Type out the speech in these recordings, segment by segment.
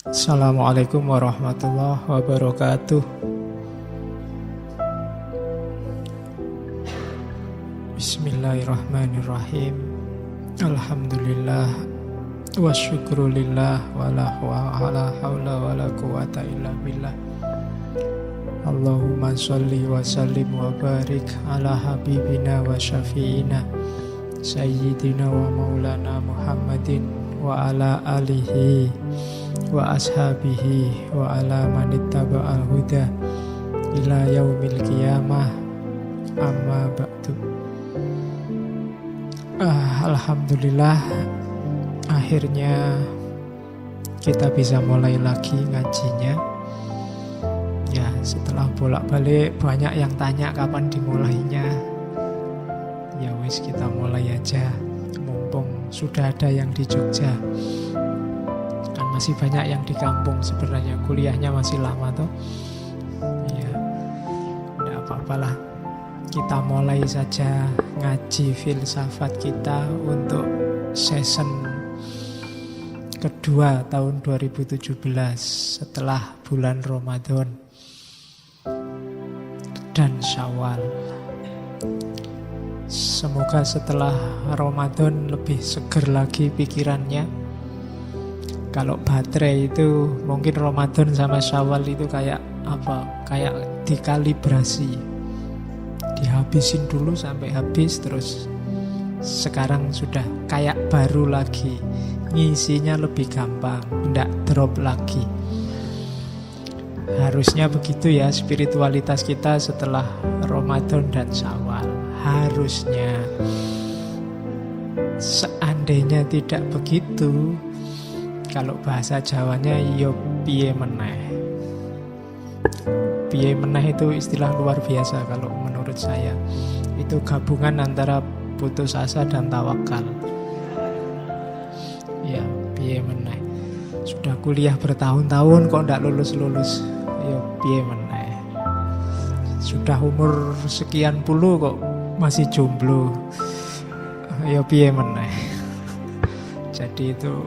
Assalamualaikum warahmatullahi wabarakatuh. Bismillahirrahmanirrahim. Alhamdulillah wa syukrulillah wa la hawla wa la quwata illa billah. Allahumma sholli wa sallim wa barik ala habibina wa syafi'ina sayyidina wa maulana Muhammadin wa ala alihi wa ashabihi wa ala manittaba'al huda ila yaumil qiyamah, amma ba'du. Alhamdulillah, akhirnya kita bisa mulai lagi ngajinya. Ya, setelah bolak-balik banyak yang tanya kapan dimulainya. Ya wis, kita mulai aja, mumpung sudah ada yang di Jogja. Kan masih banyak yang di kampung sebenarnya, kuliahnya masih lama toh. Ya, tidak apa-apalah. Kita mulai saja ngaji filsafat kita untuk season kedua tahun 2017 setelah bulan Ramadan dan Syawal. Semoga setelah Ramadan lebih seger lagi pikirannya. Kalau baterai itu mungkin Ramadan sama Syawal itu kayak apa? Kayak dikalibrasi. Dihabisin dulu sampai habis, terus sekarang sudah kayak baru lagi, ngisinya lebih gampang, tidak drop lagi. Harusnya begitu ya spiritualitas kita setelah Ramadan dan Syawal. Harusnya. Seandainya tidak begitu, kalau bahasa Jawanya yo piye meneh. Piye meneh itu istilah luar biasa kalau menurut saya. Itu gabungan antara putus asa dan tawakal. Ya, piye meneh. Sudah kuliah bertahun-tahun kok ndak lulus-lulus. Ya, piye meneh. Sudah umur sekian puluh kok masih jomblo. Ya, piye meneh. Jadi itu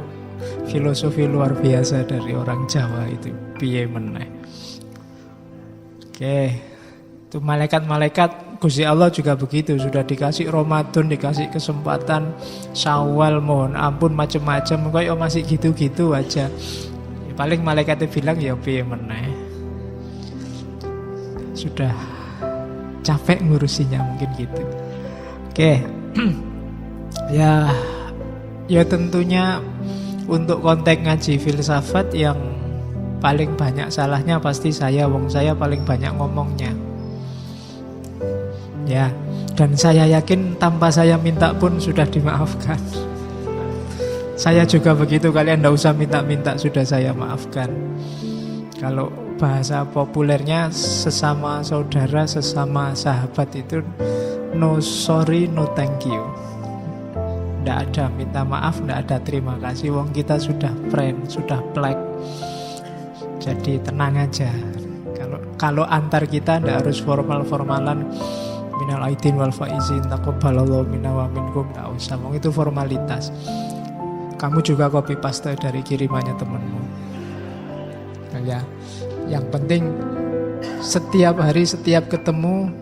filosofi luar biasa dari orang Jawa itu, piye meneh. Oke, itu malaikat-malaikat Gusti Allah juga begitu. Sudah dikasih Ramadan, dikasih kesempatan Syawal, mohon ampun macam-macam, kok masih gitu-gitu aja. Paling malaikatnya bilang ya piye meneh. Sudah capek ngurusinya mungkin gitu. Oke. Ya tentunya untuk konteks ngaji filsafat yang paling banyak salahnya pasti saya, wong saya paling banyak ngomongnya. Ya, dan saya yakin tanpa saya minta pun sudah dimaafkan. Saya juga begitu, kalian ndak usah minta-minta, sudah saya maafkan. Kalau bahasa populernya sesama saudara, sesama sahabat itu no sorry, no thank you. Ndak ada minta maaf, ndak ada terima kasih. Wong kita sudah friend, sudah plek. Jadi tenang aja. Kalau antar kita ndak harus formal-formalan. Minal aidin wal faizin taqabbalallahu minna wa minkum, ndak usah. Itu formalitas. Kamu juga copy paste dari kirimannya temanmu. Ya. Yang penting setiap hari, setiap ketemu,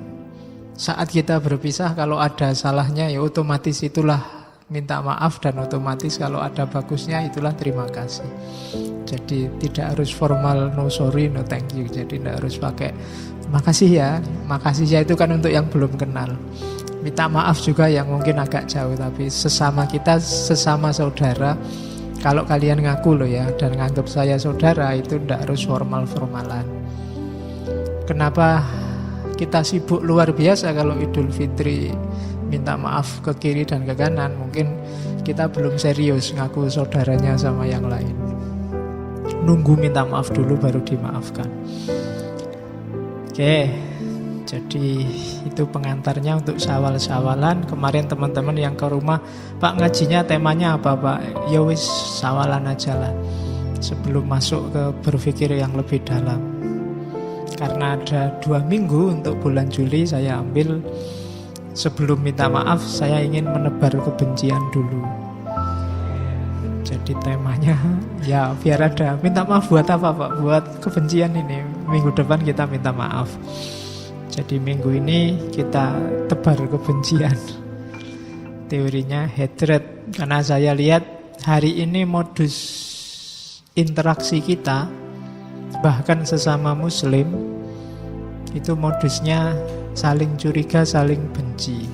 saat kita berpisah kalau ada salahnya ya otomatis itulah minta maaf, dan otomatis kalau ada bagusnya itulah terima kasih. Jadi tidak harus formal no sorry, no thank you. Jadi tidak harus pakai makasih ya. Makasih ya itu kan untuk yang belum kenal. Minta maaf juga yang mungkin agak jauh, tapi sesama kita, sesama saudara. Kalau kalian ngaku loh ya, dan nganggap saya saudara, itu tidak harus formal-formalan. Kenapa kita sibuk luar biasa kalau Idul Fitri minta maaf ke kiri dan ke kanan? Mungkin kita belum serius ngaku saudaranya sama yang lain. Nunggu minta maaf dulu baru dimaafkan. Oke, jadi itu pengantarnya untuk Syawal-Syawalan. Kemarin teman-teman yang ke rumah, Pak ngajinya temanya apa Pak? Ya wis Syawalan aja lah, sebelum masuk ke berpikir yang lebih dalam. Karena ada 2 minggu untuk bulan Juli, saya ambil sebelum minta maaf, saya ingin menebar kebencian dulu. Jadi Jadi temanya ya biar ada minta maaf buat apa Pak? Buat kebencian ini. Minggu depan kita minta maaf. Jadi minggu ini kita tebar kebencian. Teorinya hatred. Karena saya lihat hari ini modus interaksi kita, bahkan sesama muslim, itu modusnya saling curiga, saling benci.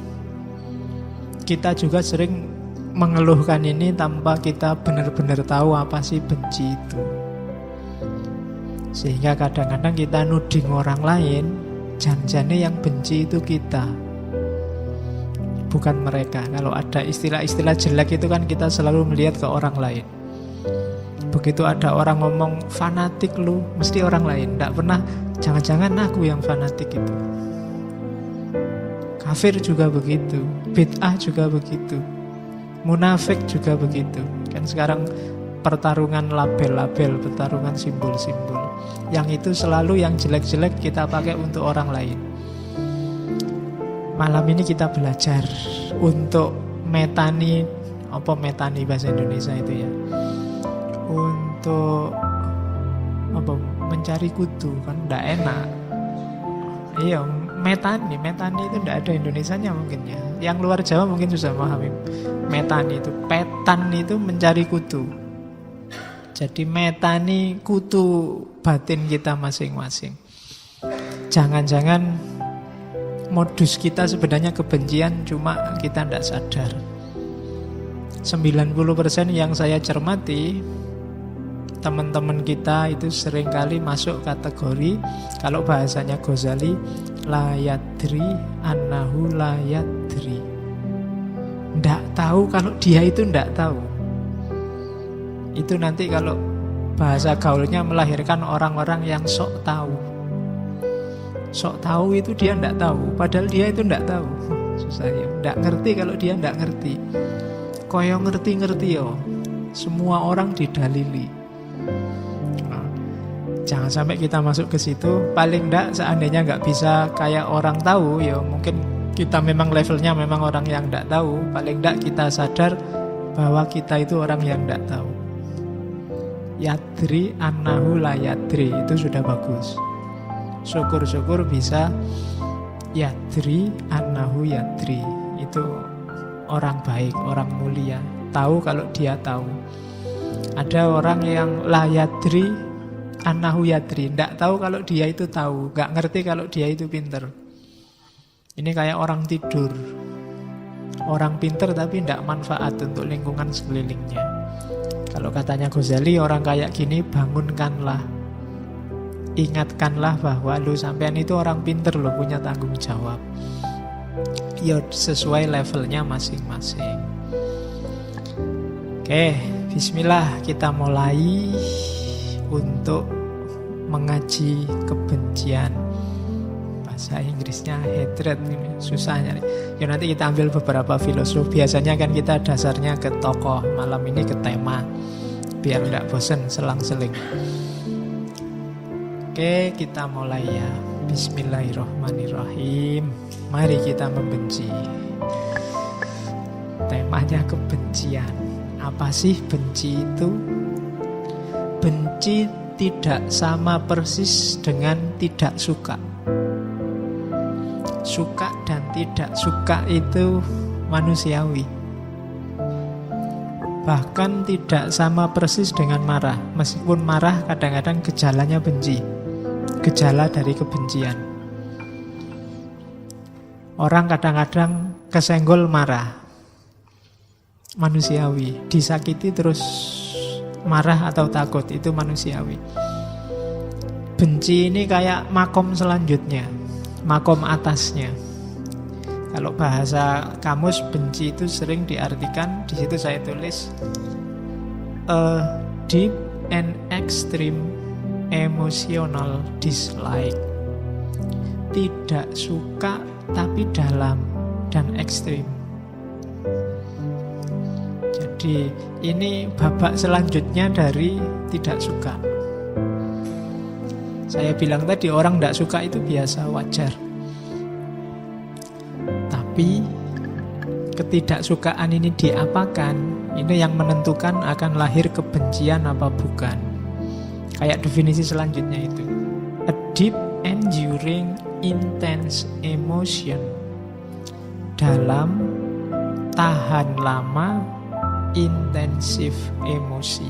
Kita juga sering mengeluhkan ini tanpa kita benar-benar tahu apa sih benci itu. Sehingga kadang-kadang kita nuding orang lain, jangan-jangan yang benci itu kita, bukan mereka. Kalau ada istilah-istilah jelek itu kan kita selalu melihat ke orang lain. Begitu ada orang ngomong fanatik lu, mesti orang lain. Tidak pernah, jangan-jangan aku yang fanatik itu. Kafir juga begitu, bid'ah juga begitu, munafik juga begitu. Kan sekarang pertarungan label-label, pertarungan simbol-simbol. Yang itu selalu yang jelek-jelek kita pakai untuk orang lain. Malam ini kita belajar untuk metani, apa metani bahasa Indonesia itu ya? Untuk apa? Mencari kutu, kan tidak enak. Iya, metani itu tidak ada Indonesianya mungkin ya. Yang luar Jawa mungkin susah memahami. Metani itu, petan itu mencari kutu. Jadi metani kutu batin kita masing-masing. Jangan-jangan modus kita sebenarnya kebencian, cuma kita tidak sadar. 90% yang saya cermati, teman-teman kita itu seringkali masuk kategori, kalau bahasanya Ghazali, la yadri annahu la yadri. Tidak tahu kalau dia itu tidak tahu. Itu nanti kalau bahasa gaulnya melahirkan orang-orang yang sok tahu. Sok tahu itu dia tidak tahu, padahal dia itu tidak tahu. Susah ya, tidak ngerti kalau dia tidak ngerti. Koyo ngerti-ngerti yo. Semua orang didalili. Nah, jangan sampai kita masuk ke situ. Paling tidak seandainya nggak bisa kayak orang tahu, ya mungkin kita memang levelnya memang orang yang tidak tahu. Paling tidak kita sadar bahwa kita itu orang yang tidak tahu. Yadri annahu la yadri, itu sudah bagus. Syukur-syukur bisa yadri annahu yadri. Itu orang baik, orang mulia, tahu kalau dia tahu. Ada orang yang la yadri annahu yadri, tidak tahu kalau dia itu tahu, nggak ngerti kalau dia itu pinter. Ini kayak orang tidur. Orang pinter tapi tidak manfaat untuk lingkungan sekelilingnya. Kalau katanya Ghazali, orang kayak gini bangunkanlah, ingatkanlah bahwa lu sampean itu orang pinter, lu punya tanggung jawab. Ya sesuai levelnya masing-masing. Oke, bismillah, kita mulai untuk mengaji kebencian. Bahasa Inggrisnya hatred, ini susah nyari. Ya nanti kita ambil beberapa filosof. Biasanya kan kita dasarnya ke tokoh, malam ini ke tema, biar tidak bosan selang-seling. Oke, kita mulai ya. Bismillahirrahmanirrahim. Mari kita membenci. Temanya kebencian. Apa sih benci itu? Benci tidak sama persis dengan tidak suka. Suka dan tidak suka itu manusiawi. Bahkan tidak sama persis dengan marah. Meskipun marah kadang-kadang gejalanya benci, gejala dari kebencian. Orang kadang-kadang kesenggol marah, manusiawi. Disakiti terus marah atau takut, itu manusiawi. Benci ini kayak makom selanjutnya, makom atasnya. Kalau bahasa kamus, benci itu sering diartikan, di situ saya tulis a deep and extreme emotional dislike. Tidak suka tapi dalam dan ekstrim. Jadi ini babak selanjutnya dari tidak suka. Saya bilang tadi orang tidak suka itu biasa, wajar. Tapi ketidaksukaan ini diapakan, ini yang menentukan akan lahir kebencian apa bukan. Kayak definisi selanjutnya itu, a deep enduring intense emotion, dalam tahan lama intensif emosi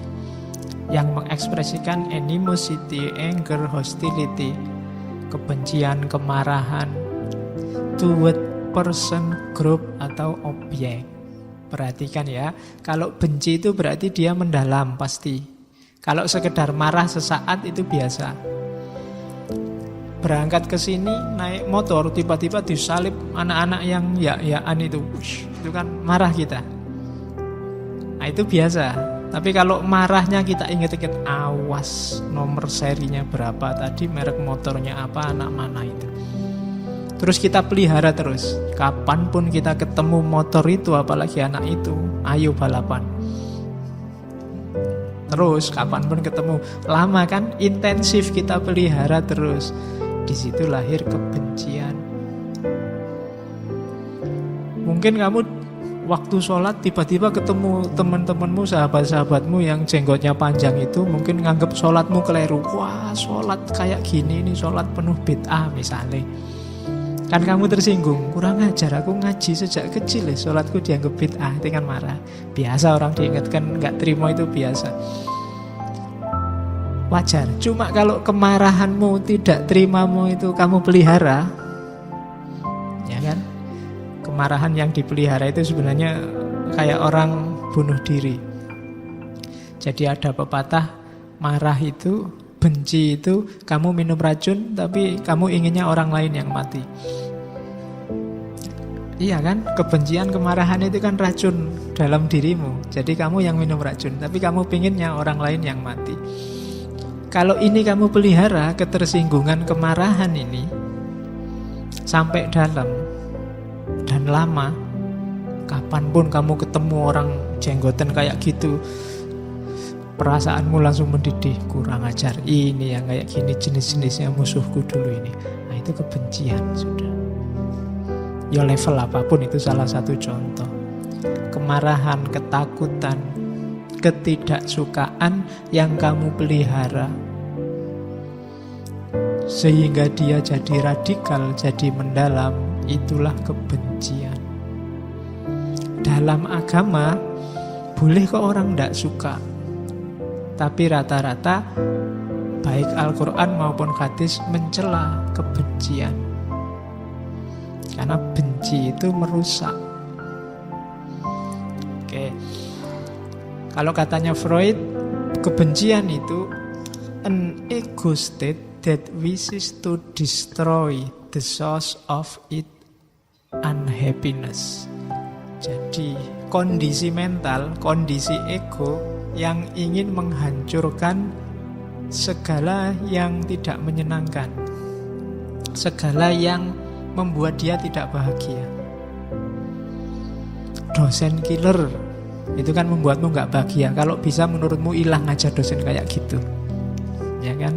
yang mengekspresikan animosity, anger, hostility, kebencian, kemarahan toward person, group, atau objek. Perhatikan ya, kalau benci itu berarti dia mendalam pasti. Kalau sekedar marah sesaat itu biasa. Berangkat ke sini naik motor tiba-tiba disalip anak-anak yang ya-yaan itu kan marah kita. Nah itu biasa. Tapi kalau marahnya kita ingat-ingat, awas nomor serinya berapa tadi, merek motornya apa, anak mana itu. Terus kita pelihara terus. Kapanpun kita ketemu motor itu, apalagi anak itu, ayo balapan. Terus kapanpun ketemu, lama kan, intensif kita pelihara terus. Di situ lahir kebencian. Mungkin kamu waktu sholat tiba-tiba ketemu teman-temanmu, sahabat-sahabatmu yang jenggotnya panjang itu, mungkin nganggep sholatmu keliru. Wah, sholat kayak gini, ini sholat penuh bid'ah misalnya. Kan kamu tersinggung, kurang ajar, aku ngaji sejak kecil ya, sholatku dianggap bid'ah, itu kan marah. Biasa orang diingatkan gak terima itu biasa. Wajar, cuma kalau kemarahanmu, tidak terimamu itu kamu pelihara, ya kan? Kemarahan yang dipelihara itu sebenarnya kayak orang bunuh diri. Jadi ada pepatah, marah itu, benci itu, kamu minum racun tapi kamu inginnya orang lain yang mati. Iya kan? Kebencian, kemarahan itu kan racun dalam dirimu. Jadi kamu yang minum racun, tapi kamu pinginnya orang lain yang mati. Kalau ini kamu pelihara, ketersinggungan, kemarahan ini sampai dalam dan lama, kapanpun kamu ketemu orang jenggotan kayak gitu, perasaanmu langsung mendidih, kurang ajar, ini yang kayak gini jenis-jenisnya musuhku dulu ini. Nah itu kebencian sudah. Ya level apapun itu salah satu contoh. Kemarahan, ketakutan, ketidaksukaan yang kamu pelihara sehingga dia jadi radikal, jadi mendalam, itulah kebencian. Dalam agama boleh kok orang tidak suka, tapi rata-rata baik Al-Quran maupun hadis mencela kebencian, karena benci itu merusak. Oke. Kalau katanya Freud, kebencian itu an ego state that wishes to destroy the source of its unhappiness. Jadi kondisi mental, kondisi ego yang ingin menghancurkan segala yang tidak menyenangkan, segala yang membuat dia tidak bahagia. Dosen killer itu kan membuatmu gak bahagia. Kalau bisa menurutmu hilang aja dosen kayak gitu, ya kan?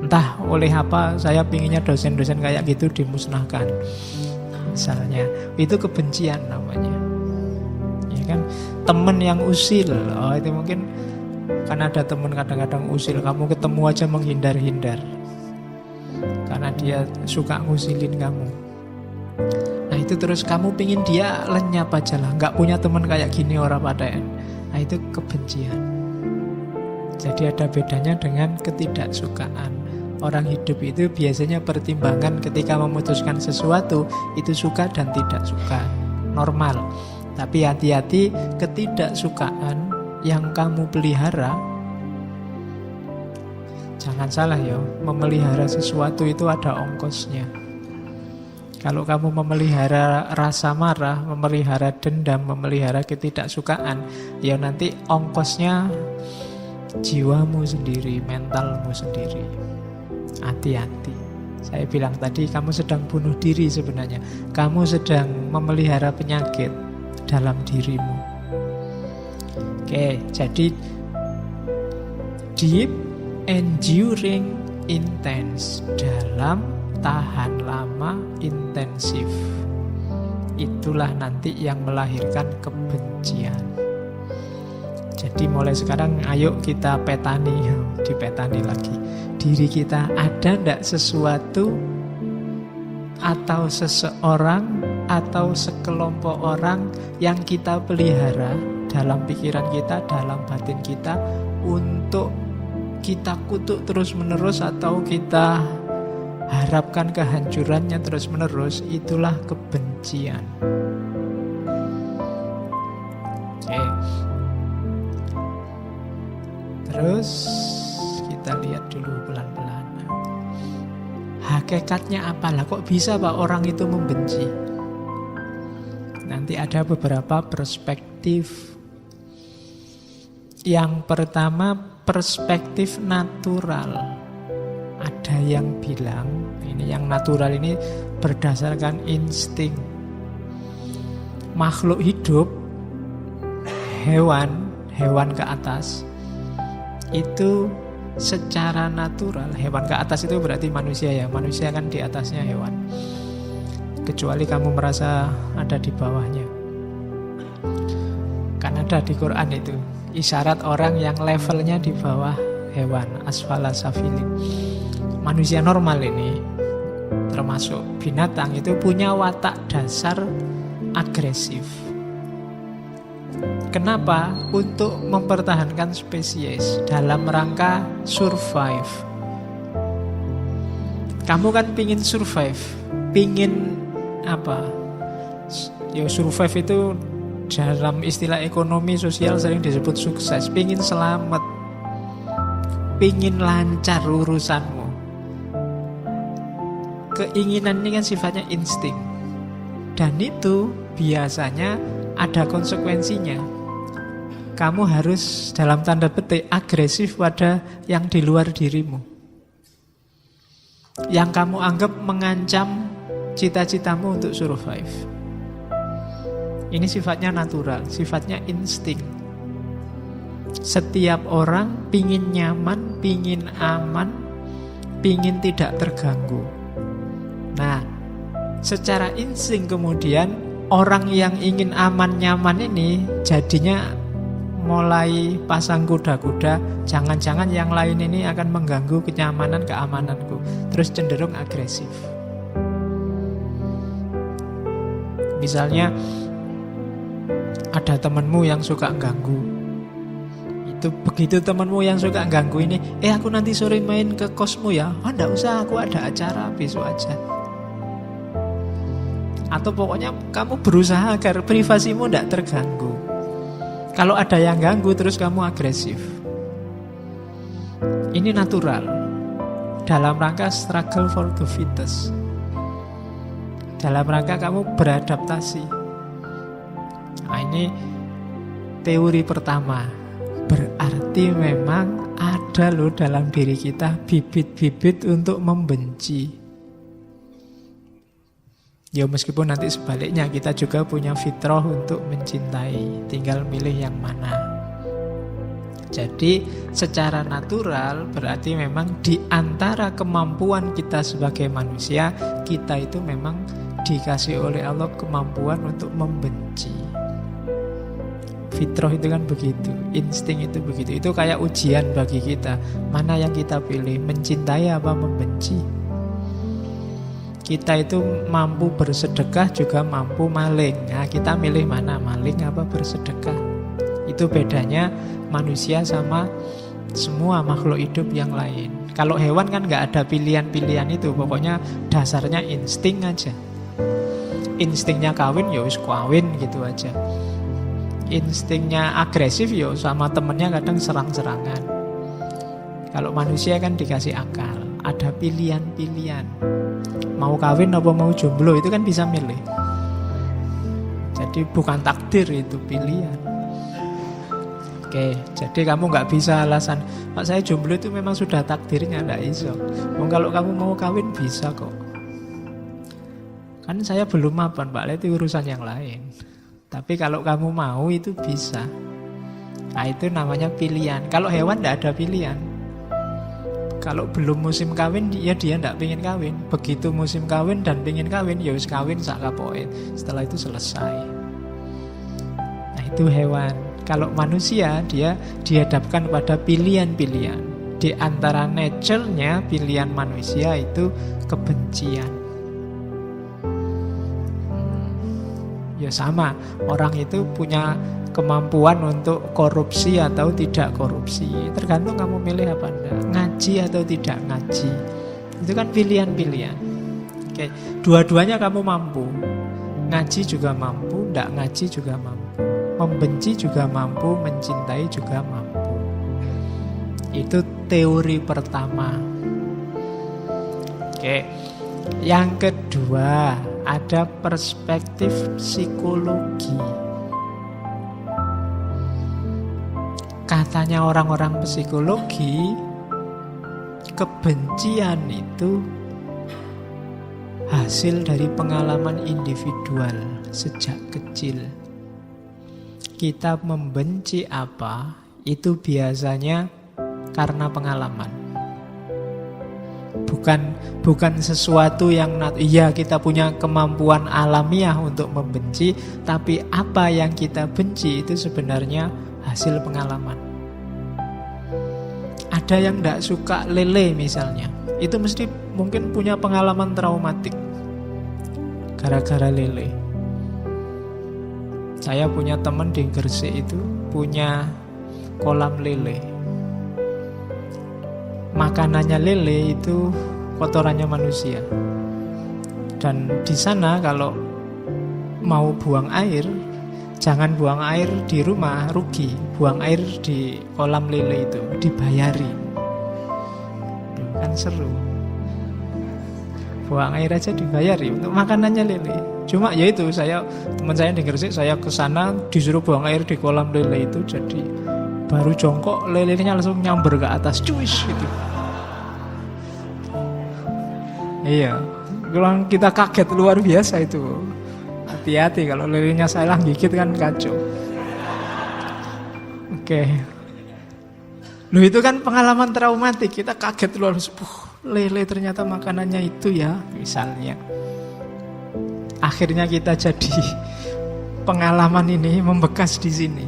Entah oleh apa saya pinginnya dosen-dosen kayak gitu dimusnahkan misalnya. Itu kebencian namanya, ya kan? Temen yang usil, oh itu mungkin kan ada temen kadang-kadang usil, kamu ketemu aja menghindar-hindar karena dia suka ngusilin kamu. Nah itu terus kamu pingin dia lenyap aja lah, gak punya teman kayak gini orang padaan. Nah itu kebencian. Jadi ada bedanya dengan ketidaksukaan. Orang hidup itu biasanya pertimbangan ketika memutuskan sesuatu itu suka dan tidak suka, normal. Tapi hati-hati, ketidaksukaan yang kamu pelihara, jangan salah ya, memelihara sesuatu itu ada ongkosnya. Kalau kamu memelihara rasa marah, memelihara dendam, memelihara ketidaksukaan, ya nanti ongkosnya jiwamu sendiri, mentalmu sendiri. Hati-hati. Saya bilang tadi, kamu sedang bunuh diri sebenarnya. Kamu sedang memelihara penyakit dalam dirimu. Oke, jadi deep, enduring, intense, dalam, tahan lama, intensif. itulah nanti yang melahirkan kebencian. Jadi mulai sekarang ayo kita petani, dipetani lagi. Diri kita, ada ndak sesuatu atau seseorang atau sekelompok orang yang kita pelihara dalam pikiran kita, dalam batin kita, untuk kita kutuk terus-menerus atau kita harapkan kehancurannya terus-menerus. Itulah kebencian. Oke. Terus kita lihat dulu pelan-pelan. Hakikatnya apalah, kok bisa Pak orang itu membenci? Nanti ada beberapa perspektif. Yang pertama, perspektif natural. Ada yang bilang, ini yang natural ini berdasarkan insting. Makhluk hidup, hewan ke atas, itu secara natural, hewan ke atas itu berarti manusia ya, manusia kan di atasnya hewan. Kecuali kamu merasa ada di bawahnya. Kan ada di Quran itu isyarat orang yang levelnya di bawah hewan, asfala safilin. Manusia normal ini, termasuk binatang, itu punya watak dasar agresif. Kenapa? Untuk mempertahankan spesies dalam rangka survive. Kamu kan pingin survive, pingin apa? Ya survive itu dalam istilah ekonomi sosial sering disebut sukses. Pingin selamat, pingin lancar urusanmu. Keinginan ini kan sifatnya insting. Dan itu biasanya ada konsekuensinya. Kamu harus dalam tanda petik agresif pada yang di luar dirimu, yang kamu anggap mengancam cita-citamu untuk survive. Ini sifatnya natural, sifatnya insting. Setiap orang pingin nyaman, pingin aman, pingin tidak terganggu. Nah, secara insting kemudian orang yang ingin aman nyaman ini jadinya mulai pasang kuda-kuda, jangan-jangan yang lain ini akan mengganggu kenyamanan, keamananku. Terus cenderung agresif. Misalnya ada temanmu yang suka ganggu. Itu begitu temanmu yang suka ganggu ini, aku nanti sore main ke kosmu ya. Oh enggak usah, aku ada acara besok aja. Atau pokoknya kamu berusaha agar privasimu tidak terganggu. Kalau ada yang ganggu terus kamu agresif. Ini natural. Dalam rangka struggle for the fittest. Dalam rangka kamu beradaptasi. Nah, ini teori pertama. Berarti memang ada loh dalam diri kita bibit-bibit untuk membenci. Ya meskipun nanti sebaliknya kita juga punya fitrah untuk mencintai, tinggal milih yang mana. Jadi secara natural berarti memang di antara kemampuan kita sebagai manusia, kita itu memang dikasih oleh Allah kemampuan untuk membenci. Fitrah itu kan begitu, insting itu begitu. Itu kayak ujian bagi kita, mana yang kita pilih, mencintai apa membenci. Kita itu mampu bersedekah juga mampu maling. Nah, kita milih mana, maling apa bersedekah. Itu bedanya manusia sama semua makhluk hidup yang lain. Kalau hewan kan nggak ada pilihan-pilihan itu, pokoknya dasarnya insting aja. Instingnya kawin, ya wis kawin gitu aja. Instingnya agresif, ya sama temennya kadang serang-serangan. Kalau manusia kan dikasih akal, ada pilihan-pilihan. Mau kawin apa mau jomblo itu kan bisa milih. Jadi bukan takdir, itu pilihan. Oke, jadi kamu nggak bisa alasan Pak saya jomblo itu memang sudah takdirnya, nggak iso. Kalau kamu mau kawin bisa kok. Kan saya belum mapan Pak, itu urusan yang lain. Tapi kalau kamu mau itu bisa. Nah itu namanya pilihan. Kalau hewan nggak ada pilihan. Kalau belum musim kawin, dia tidak pengen kawin. Begitu musim kawin dan pengen kawin, ya wis kawin sak kapoke. Setelah itu selesai. Nah itu hewan. Kalau manusia, dia dihadapkan pada pilihan-pilihan. Di antara nature-nya, pilihan manusia itu kebencian. Ya sama, orang itu punya kemampuan untuk korupsi atau tidak korupsi. Tergantung kamu milih apa enggak. Ngaji atau tidak ngaji. Itu kan pilihan-pilihan. Oke, dua-duanya kamu mampu. Ngaji juga mampu, enggak ngaji juga mampu. Membenci juga mampu, mencintai juga mampu. Itu teori pertama. Oke. Yang kedua, ada perspektif psikologi. Katanya orang-orang psikologi, kebencian itu hasil dari pengalaman individual sejak kecil. Kita membenci apa, itu biasanya karena pengalaman. Bukan sesuatu yang iya kita punya kemampuan alamiah untuk membenci, tapi apa yang kita benci itu sebenarnya hasil pengalaman. Ada yang tidak suka lele misalnya, itu mesti mungkin punya pengalaman traumatik gara-gara lele. Saya punya teman di Gresik itu punya kolam lele. Makanannya lele itu kotorannya manusia. Dan di sana kalau mau buang air, jangan buang air di rumah, rugi. Buang air di kolam lele itu, dibayari. Kan seru. Buang air aja dibayari untuk makanannya lele. Cuma ya itu, teman saya di Gresik, saya ke sana disuruh buang air di kolam lele itu, jadi baru jongkok lelenya langsung nyamber ke atas, cuis gitu. Iya, kalau kita kaget luar biasa itu. Hati-hati kalau lelenya salah gigit kan kacau. Oke. Loh itu kan pengalaman traumatik, kita kaget luar biasa. Lele ternyata makanannya itu ya, misalnya. Akhirnya kita jadi pengalaman ini membekas di sini.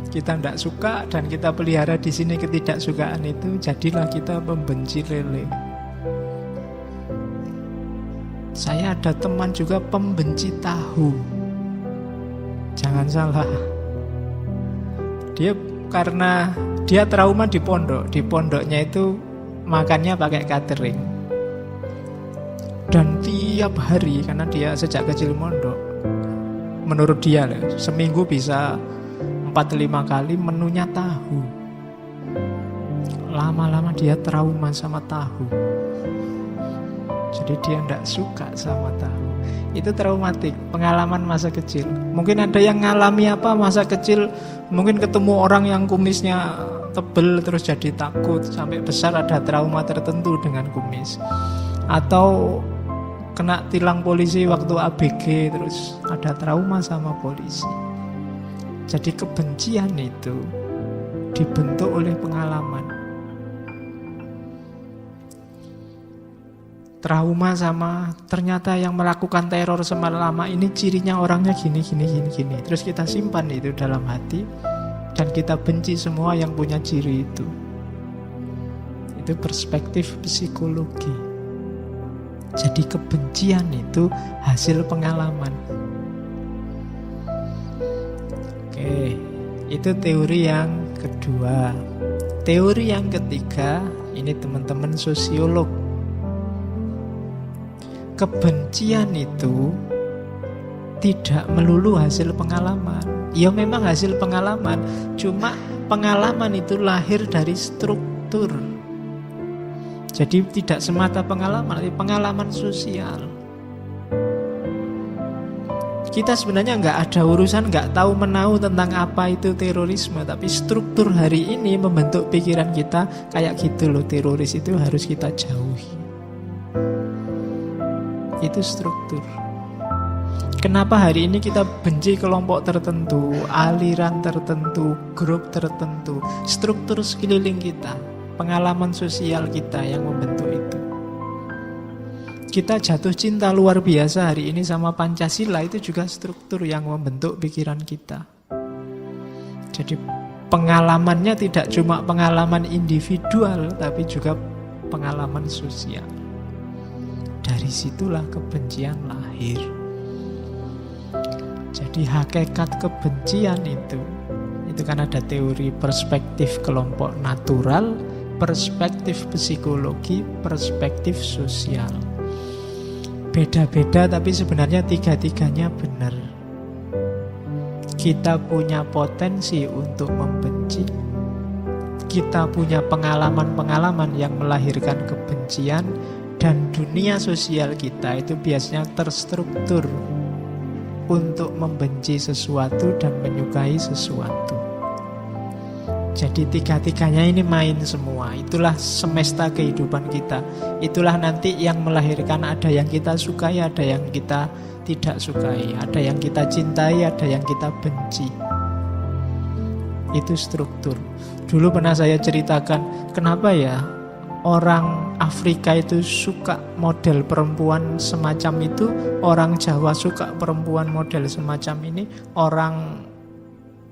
Kita tidak suka dan kita pelihara di sini ketidaksukaan itu, jadilah kita membenci lele. Saya ada teman juga pembenci tahu. Jangan salah. Karena dia trauma di pondok. Di pondoknya itu makannya pakai catering. Dan tiap hari, karena dia sejak kecil mondok, menurut dia seminggu bisa 4-5 kali menunya tahu. Lama-lama dia trauma sama tahu. Jadi dia tidak suka sama tahu. Itu traumatik, pengalaman masa kecil. Mungkin ada yang ngalami apa masa kecil, mungkin ketemu orang yang kumisnya tebel terus jadi takut, sampai besar ada trauma tertentu dengan kumis. Atau kena tilang polisi waktu ABG terus ada trauma sama polisi. Jadi kebencian itu dibentuk oleh pengalaman. Trauma sama ternyata yang melakukan teror selama ini cirinya orangnya gini. Terus kita simpan itu dalam hati dan kita benci semua yang punya ciri itu. Itu perspektif psikologi. Jadi kebencian itu hasil pengalaman. Oke, itu teori yang kedua. Teori yang ketiga, ini teman-teman sosiolog. Kebencian itu tidak melulu hasil pengalaman. Ya memang hasil pengalaman, cuma pengalaman itu lahir dari struktur. Jadi tidak semata pengalaman, tapi pengalaman sosial. Kita sebenarnya nggak ada urusan, nggak tahu menahu tentang apa itu terorisme, tapi struktur hari ini membentuk pikiran kita kayak gitu loh, teroris itu harus kita jauhi. Itu struktur. Kenapa hari ini kita benci kelompok tertentu, aliran tertentu, grup tertentu, struktur sekeliling kita. pengalaman sosial kita yang membentuk itu. Kita jatuh cinta luar biasa hari ini sama Pancasila, itu juga struktur yang membentuk pikiran kita. Jadi pengalamannya tidak cuma pengalaman individual, tapi juga pengalaman sosial. Dari situlah kebencian lahir. Jadi hakikat kebencian itu kan ada teori perspektif kelompok natural, perspektif psikologi, perspektif sosial. Beda-beda tapi sebenarnya tiga-tiganya benar. Kita punya potensi untuk membenci. Kita punya pengalaman-pengalaman yang melahirkan kebencian. Dan dunia sosial kita itu biasanya terstruktur untuk membenci sesuatu dan menyukai sesuatu. Jadi tiga-tiganya ini main semua. Itulah semesta kehidupan kita. Itulah nanti yang melahirkan ada yang kita sukai, ada yang kita tidak sukai, ada yang kita cintai, ada yang kita benci. Itu struktur. Dulu pernah saya ceritakan, kenapa ya orang Afrika itu suka model perempuan semacam itu, orang Jawa suka perempuan model semacam ini, orang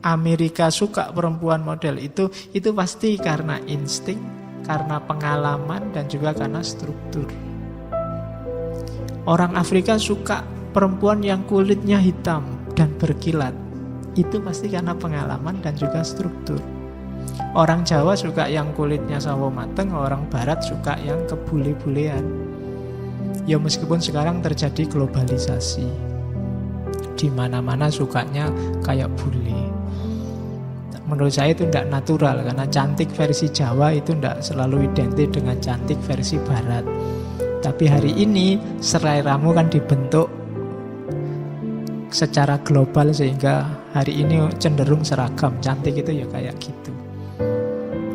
Amerika suka perempuan model itu pasti karena insting, karena pengalaman, dan juga karena struktur. Orang Afrika suka perempuan yang kulitnya hitam dan berkilat, itu pasti karena pengalaman dan juga struktur. Orang Jawa suka yang kulitnya sawo mateng, orang Barat suka yang kebule-bulean. Ya meskipun sekarang terjadi globalisasi, di mana-mana sukanya kayak bule. Menurut saya itu tidak natural, karena cantik versi Jawa itu tidak selalu identik dengan cantik versi Barat. Tapi hari ini seleramu kan dibentuk secara global sehingga hari ini cenderung seragam. Cantik itu ya kayak gitu.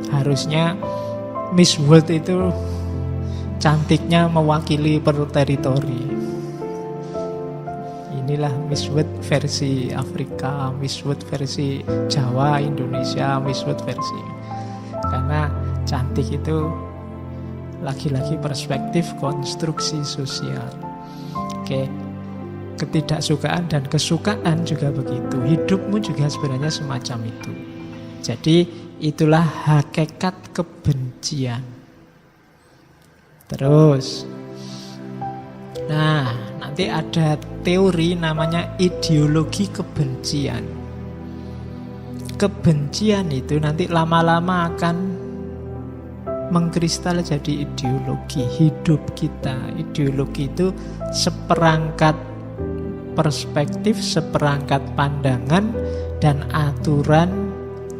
Harusnya Miss World itu cantiknya mewakili per teritori. Inilah Miss World versi Afrika, Miss World versi Jawa, Indonesia, Miss World versi. Karena cantik itu lagi-lagi perspektif konstruksi sosial. Oke. Ketidaksukaan dan kesukaan juga begitu. Hidupmu juga sebenarnya semacam itu. Jadi itulah hakikat kebencian. Terus, nah nanti ada teori namanya ideologi kebencian. Kebencian itu nanti lama-lama akan mengkristal jadi ideologi hidup kita. Ideologi itu seperangkat perspektif, seperangkat pandangan dan aturan,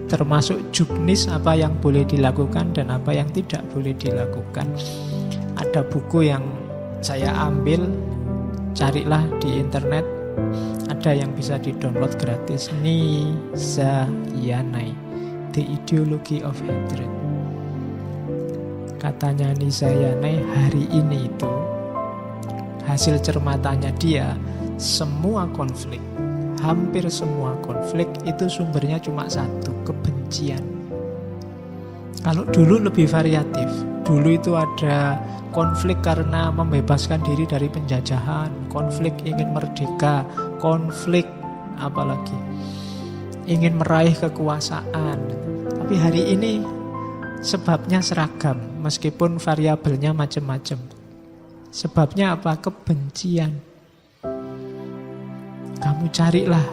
termasuk juknis apa yang boleh dilakukan dan apa yang tidak boleh dilakukan. Ada buku yang saya ambil, carilah di internet, ada yang bisa di-download gratis. Nisa Yanai, The Ideology of Hatred. Katanya Nisa Yanai, hari ini itu hasil cermatannya dia, semua konflik, hampir semua konflik itu sumbernya cuma satu, kebencian. Kalau dulu lebih variatif. Dulu itu ada konflik karena membebaskan diri dari penjajahan, konflik ingin merdeka, konflik apalagi ingin meraih kekuasaan. Tapi hari ini sebabnya seragam, meskipun variabelnya macam-macam. Sebabnya apa? Kebencian. Kamu carilah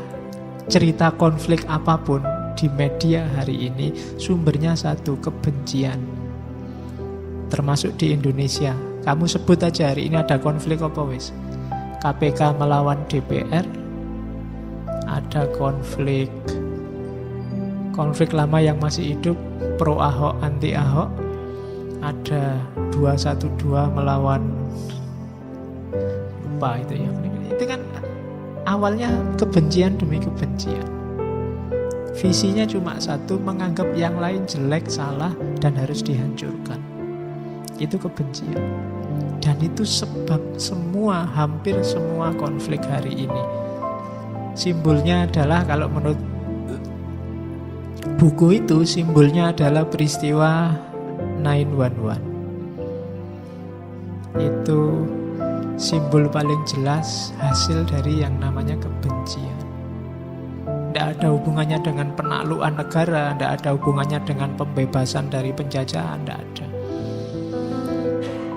cerita konflik apapun di media hari ini, sumbernya satu, kebencian. Termasuk di Indonesia. Kamu sebut aja hari ini ada konflik apa wis? KPK melawan DPR, ada konflik lama yang masih hidup, pro Ahok, anti Ahok, ada 212 melawan lupa itu yang itu kan awalnya kebencian demi kebencian. Visinya cuma satu, menganggap yang lain jelek, salah, dan harus dihancurkan. Itu kebencian. Dan itu sebab hampir semua konflik hari ini. Simbolnya adalah, kalau menurut buku itu, simbolnya adalah peristiwa 911. Itu simbol paling jelas hasil dari yang namanya kebencian. Tidak ada hubungannya dengan penaklukan negara, tidak ada hubungannya dengan pembebasan dari penjajahan, tidak ada.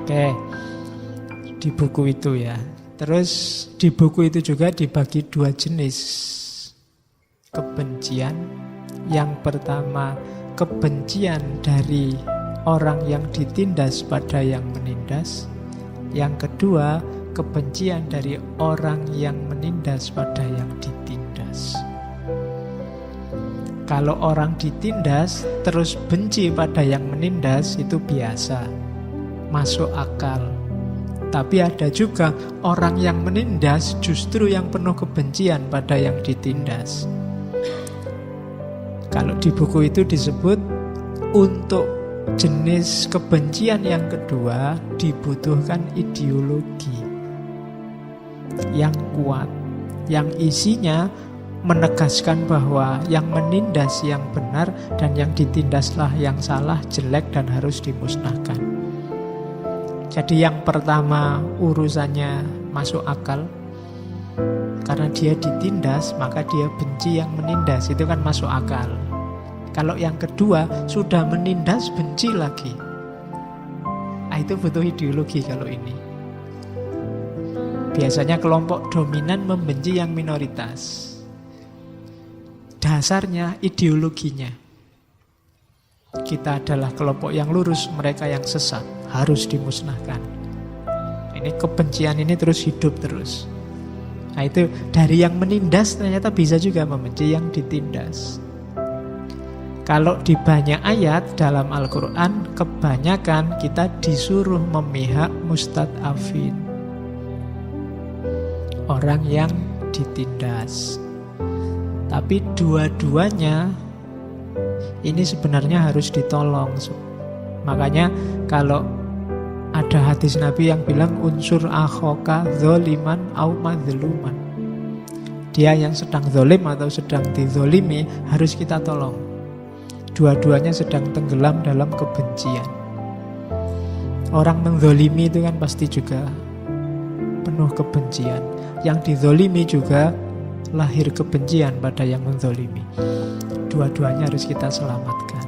Oke, di buku itu ya. Terus di buku itu juga dibagi dua jenis kebencian. Yang pertama, kebencian dari orang yang ditindas pada yang menindas. Yang kedua, kebencian dari orang yang menindas pada yang ditindas. Kalau orang ditindas terus benci pada yang menindas, itu biasa, masuk akal. Tapi ada juga orang yang menindas justru yang penuh kebencian pada yang ditindas. Kalau di buku itu disebut untuk jenis kebencian yang kedua dibutuhkan ideologi yang kuat, yang isinya menegaskan bahwa yang menindas yang benar dan yang ditindaslah yang salah, jelek dan harus dimusnahkan. Jadi yang pertama urusannya masuk akal. Karena dia ditindas, maka dia benci yang menindas. Itu kan masuk akal. Kalau yang kedua sudah menindas, benci lagi. Itu butuh ideologi kalau ini. Biasanya kelompok dominan membenci yang minoritas. Dasarnya ideologinya. Kita adalah kelompok yang lurus, mereka yang sesat, harus dimusnahkan. Ini kebencian ini terus hidup terus. Itu dari yang menindas ternyata bisa juga membenci yang ditindas. Kalau di banyak ayat dalam Al-Quran, kebanyakan kita disuruh memihak mustad'afin, orang yang ditindas. Tapi dua-duanya ini sebenarnya harus ditolong. Makanya kalau ada hadis Nabi yang bilang unsur akhoka zoliman au madhluman, dia yang sedang zolim atau sedang dizolimi harus kita tolong. Dua-duanya sedang tenggelam dalam kebencian. Orang menzolimi itu kan pasti juga penuh kebencian. Yang dizolimi juga lahir kebencian pada yang menzolimi. Dua-duanya harus kita selamatkan.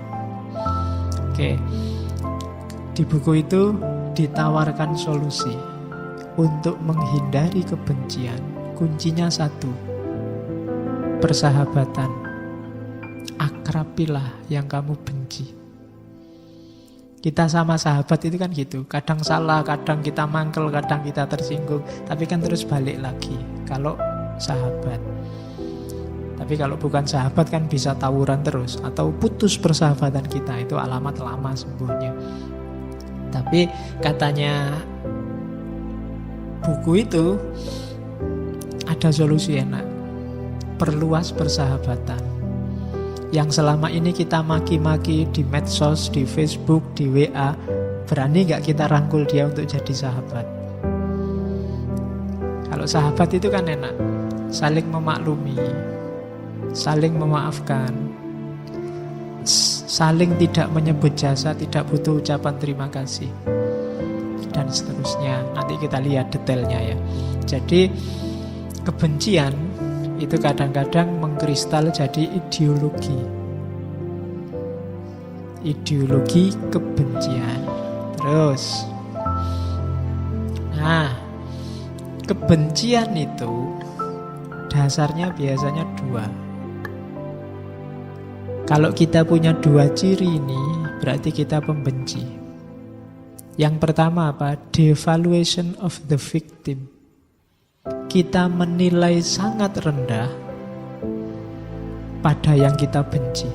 Oke. Di buku itu ditawarkan solusi untuk menghindari kebencian. Kuncinya satu, persahabatan. Akrabilah yang kamu benci. Kita sama sahabat itu kan gitu. Kadang salah, kadang kita mangkel, kadang kita tersinggung. Tapi kan terus balik lagi kalau sahabat. Tapi kalau bukan sahabat kan bisa tawuran terus. Atau putus persahabatan kita. Itu alamat lama sembunyi. Tapi katanya buku itu ada solusi enak. Perluas persahabatan. Yang selama ini kita maki-maki di medsos, di Facebook, di WA, berani gak kita rangkul dia untuk jadi sahabat? Kalau sahabat itu kan enak, saling memaklumi, saling memaafkan, saling tidak menyebut jasa, tidak butuh ucapan terima kasih, dan seterusnya. Nanti kita lihat detailnya ya. Jadi kebencian itu kadang-kadang mengkristal jadi ideologi. Ideologi kebencian. Terus, kebencian itu dasarnya biasanya dua. Kalau kita punya dua ciri ini, berarti kita pembenci. Yang pertama apa? Devaluation of the victim. Kita menilai sangat rendah pada yang kita benci.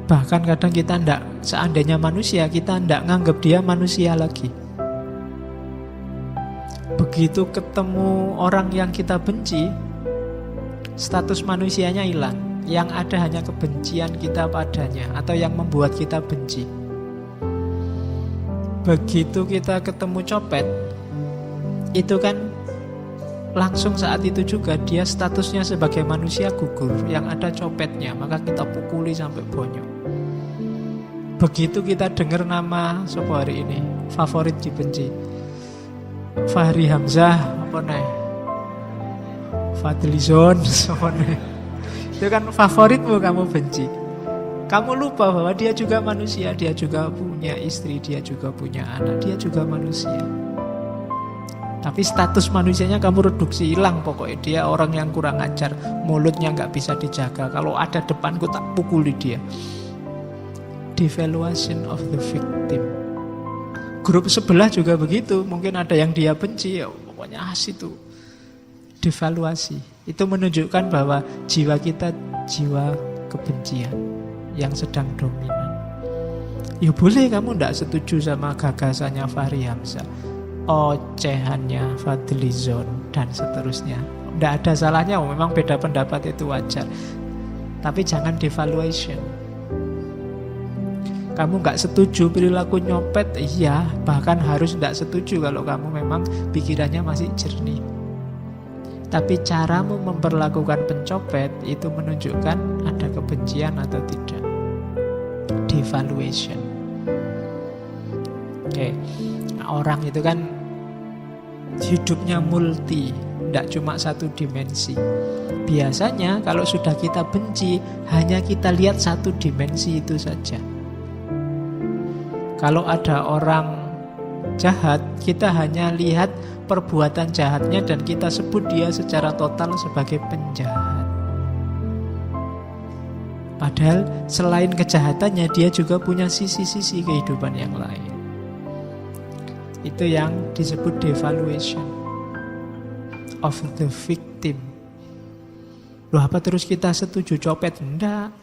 Bahkan kadang kita tidak, seandainya manusia, kita tidak nganggap dia manusia lagi. Begitu ketemu orang yang kita benci, status manusianya hilang. Yang ada hanya kebencian kita padanya, atau yang membuat kita benci. Begitu kita ketemu copet, itu kan langsung saat itu juga dia statusnya sebagai manusia gugur. Yang ada copetnya, maka kita pukuli sampai bonyok. Begitu kita dengar nama siapa hari ini favorit dibenci, Fahri Hamzah, apa nih, Fadlizon, apa nih, itu kan favoritmu kamu benci. Kamu lupa bahwa dia juga manusia, dia juga punya istri, dia juga punya anak, dia juga manusia. Tapi status manusianya kamu reduksi, hilang pokoknya. Dia orang yang kurang ajar, mulutnya nggak bisa dijaga. Kalau ada depanku tak pukuli dia. Devaluation of the victim. Grup sebelah juga begitu. Mungkin ada yang dia benci, ya pokoknya itu. Devaluasi. Itu menunjukkan bahwa jiwa kita jiwa kebencian yang sedang dominan. Ya boleh kamu tidak setuju sama gagasannya Fahri Hamzah, ocehannya Fadlizon, dan seterusnya. Tidak ada salahnya, memang beda pendapat itu wajar. Tapi jangan devaluation. Kamu nggak setuju perilaku nyopet, iya, bahkan harus tidak setuju kalau kamu memang pikirannya masih jernih. Tapi caramu memperlakukan pencopet itu menunjukkan ada kebencian atau tidak. Devaluation. Oke. Nah, orang itu kan hidupnya multi, tidak cuma satu dimensi. Biasanya kalau sudah kita benci, hanya kita lihat satu dimensi itu saja. Kalau ada orang jahat, kita hanya lihat perbuatan jahatnya dan kita sebut dia secara total sebagai penjahat. Padahal selain kejahatannya, dia juga punya sisi-sisi kehidupan yang lain. Itu yang disebut devaluation of the victim. Loh, apa terus kita setuju copet? Enggak.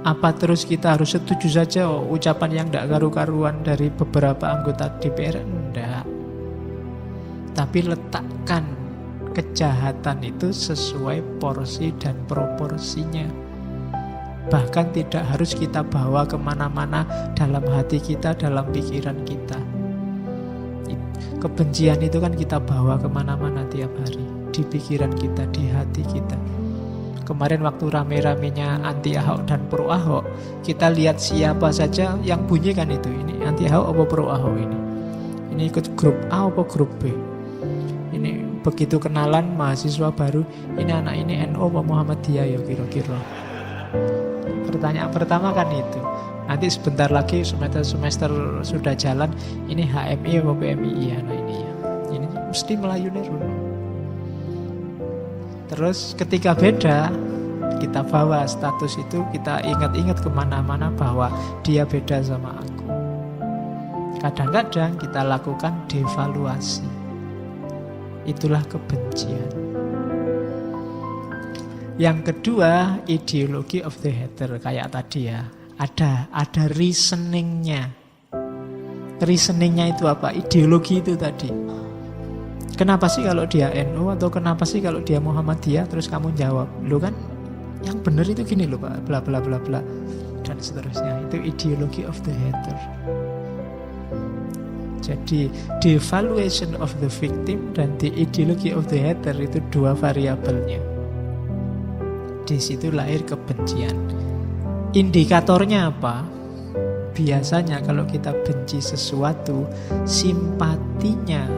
Apa terus kita harus setuju saja ucapan yang tidak karu-karuan dari beberapa anggota DPR? Enggak. Tapi letakkan kejahatan itu sesuai porsi dan proporsinya. Bahkan tidak harus kita bawa kemana-mana dalam hati kita, dalam pikiran kita. Kebencian itu kan kita bawa kemana-mana tiap hari, di pikiran kita, di hati kita. Kemarin waktu rame-ramenya anti Ahok dan pro Ahok, kita lihat siapa saja yang bunyi kan itu. Ini anti Ahok apa pro Ahok ini? Ini ikut grup A apa grup B? Ini begitu kenalan mahasiswa baru, ini anak ini NU apa Muhammadiyah ya kira-kira. Pertanyaan pertama kan itu. Nanti sebentar lagi semester sudah jalan, ini HMI apa PMI ya, nah ini ya. Ini mesti melayunya dulu. Terus ketika beda, kita bawa status itu, kita ingat-ingat kemana-mana bahwa dia beda sama aku. Kadang-kadang kita lakukan devaluasi. Itulah kebencian. Yang kedua, ideologi of the hater. Kayak tadi ya, ada reasoningnya. Reasoningnya itu apa? Ideologi itu tadi. Kenapa sih kalau dia NU, atau kenapa sih kalau dia Muhammadiyah? Terus kamu jawab, lo kan yang benar itu gini loh Pak, bla bla bla bla, dan seterusnya. Itu ideologi of the hater. Jadi devaluation of the victim dan the ideology of the hater itu dua variabelnya. Di situ lahir kebencian. Indikatornya apa? Biasanya kalau kita benci sesuatu, simpatinya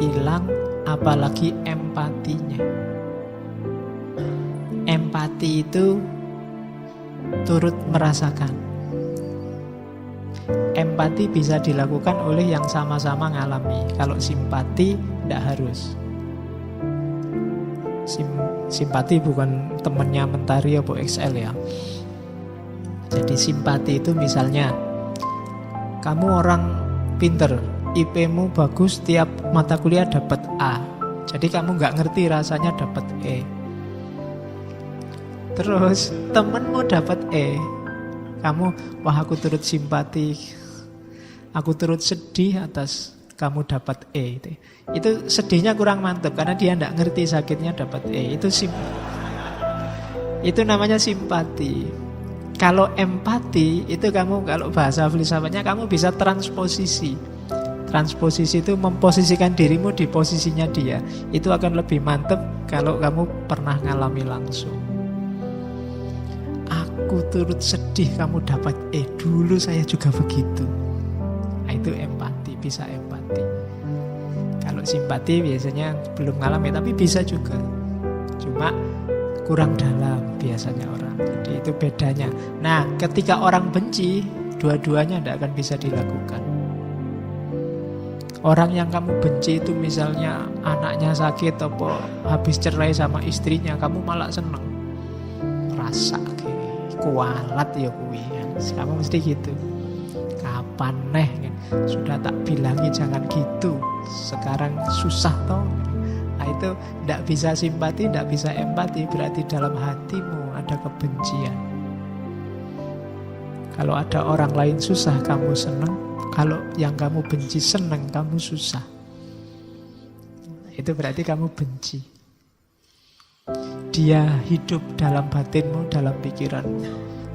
hilang, apalagi empatinya. Empati itu turut merasakan. Empati bisa dilakukan oleh yang sama-sama ngalami. Kalau simpati tidak harus. Simpati bukan temennya Mentari atau XL ya. Jadi simpati itu misalnya kamu orang pinter, IP-mu bagus, tiap mata kuliah dapat A. Jadi kamu nggak ngerti rasanya dapat E. Terus temenmu dapat E, kamu, wah aku turut simpati, aku turut sedih atas kamu dapat E. Itu sedihnya kurang mantap karena dia nggak ngerti sakitnya dapat E. Itu namanya simpati. Kalau empati itu kamu, kalau bahasa filsafatnya kamu bisa transposisi. Transposisi itu memposisikan dirimu di posisinya dia. Itu akan lebih mantap kalau kamu pernah ngalami langsung. aku turut sedih kamu dapat dulu saya juga begitu. Nah, itu empati, bisa empati. Kalau simpati biasanya belum ngalami, tapi bisa juga. Cuma kurang dalam biasanya orang. Jadi itu bedanya. Nah, ketika orang benci, dua-duanya tidak akan bisa dilakukan. Orang yang kamu benci itu misalnya anaknya sakit atau habis cerai sama istrinya, kamu malah seneng. Rasa kualat ya kuwi. Kamu mesti gitu. Kapan neh? Sudah tak bilangi jangan gitu. Sekarang susah toh. Nah, itu tidak bisa simpati, tidak bisa empati. Berarti dalam hatimu ada kebencian. Kalau ada orang lain susah, kamu senang. Kalau yang kamu benci senang, kamu susah. Itu berarti kamu benci. Dia hidup dalam batinmu, dalam pikiranmu.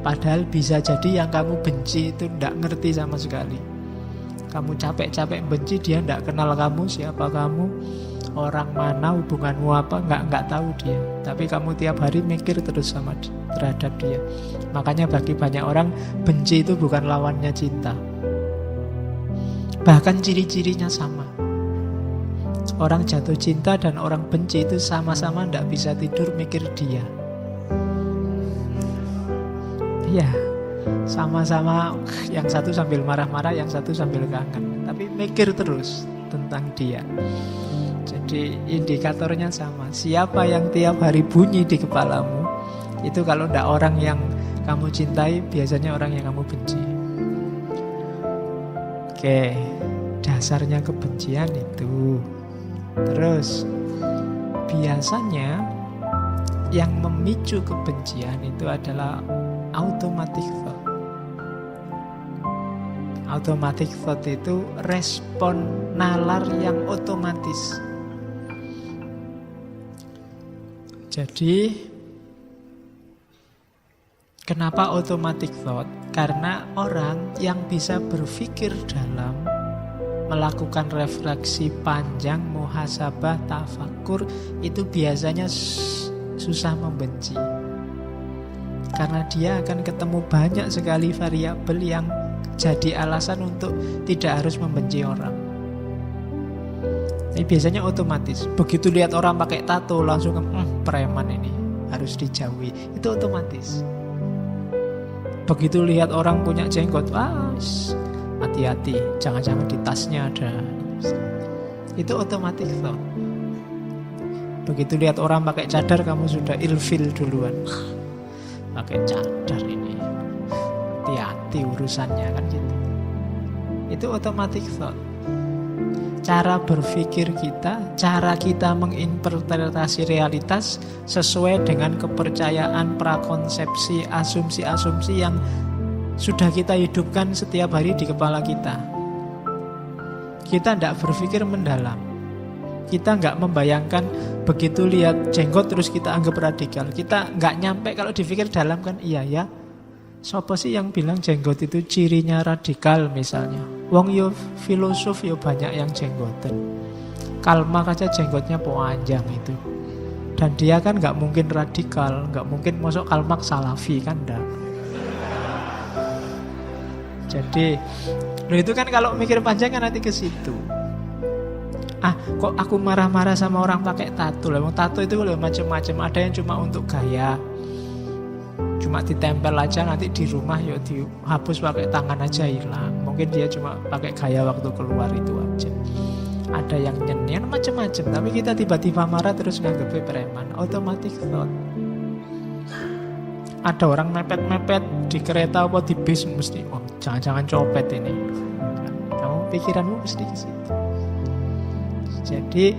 Padahal bisa jadi yang kamu benci itu tidak ngerti sama sekali. Kamu capek-capek benci, dia tidak kenal kamu, siapa kamu, orang mana, hubunganmu apa, nggak tahu dia. Tapi kamu tiap hari mikir terus sama terhadap dia. Makanya bagi banyak orang, benci itu bukan lawannya cinta. Bahkan ciri-cirinya sama. Orang jatuh cinta dan orang benci itu sama-sama tidak bisa tidur mikir dia. Iya, sama-sama, yang satu sambil marah-marah, yang satu sambil kangen. Tapi mikir terus tentang dia. Jadi indikatornya sama. Siapa yang tiap hari bunyi di kepalamu, itu kalau tidak orang yang kamu cintai, biasanya orang yang kamu benci. Oke, dasarnya kebencian itu. Terus biasanya yang memicu kebencian itu adalah automatic thought. Automatic thought itu respon nalar yang otomatis. Jadi kenapa automatic thought? Karena orang yang bisa berpikir dalam, melakukan refleksi panjang, muhasabah, tafakur, itu biasanya susah membenci. Karena dia akan ketemu banyak sekali variabel yang jadi alasan untuk tidak harus membenci orang. Ini biasanya otomatis. Begitu lihat orang pakai tato langsung preman ini, harus dijauhi. Itu otomatis. Begitu lihat orang punya jenggot, hati-hati, jangan-jangan di tasnya ada. Itu otomatis thought. Begitu lihat orang pakai cadar, kamu sudah ilfil duluan. Pakai cadar ini, hati-hati urusannya, kan gitu. Itu otomatis thought. Cara berpikir kita, cara kita menginterpretasi realitas sesuai dengan kepercayaan, prakonsepsi, asumsi-asumsi yang sudah kita hidupkan setiap hari di kepala kita. Kita tidak berpikir mendalam. Kita nggak membayangkan begitu lihat jenggot terus kita anggap radikal. Kita nggak nyampe kalau dipikir dalam, kan iya ya. Siapa sih yang bilang jenggot itu cirinya radikal misalnya? Wong yo filosof yo banyak yang jenggotan. Karl Marx aja jenggotnya panjang itu. Dan dia kan nggak mungkin radikal, nggak mungkin masuk Karl Marx salafi, kan enggak. Jadi itu kan kalau mikir panjang kan nanti ke situ. Kok aku marah-marah sama orang pakai tato? Lah tato itu macam-macam. Ada yang cuma untuk gaya, cuma ditempel aja, nanti di rumah ya dihapus pakai tangan aja hilang. Mungkin dia cuma pakai gaya waktu keluar itu aja. Ada yang nyenyen macam-macam. Tapi kita tiba-tiba marah terus nganggepnya preman. Automatic thought. Ada orang mepet-mepet di kereta atau di bis, mesti jangan-jangan copet ini. Kamu pikiranmu mesti ke situ. Jadi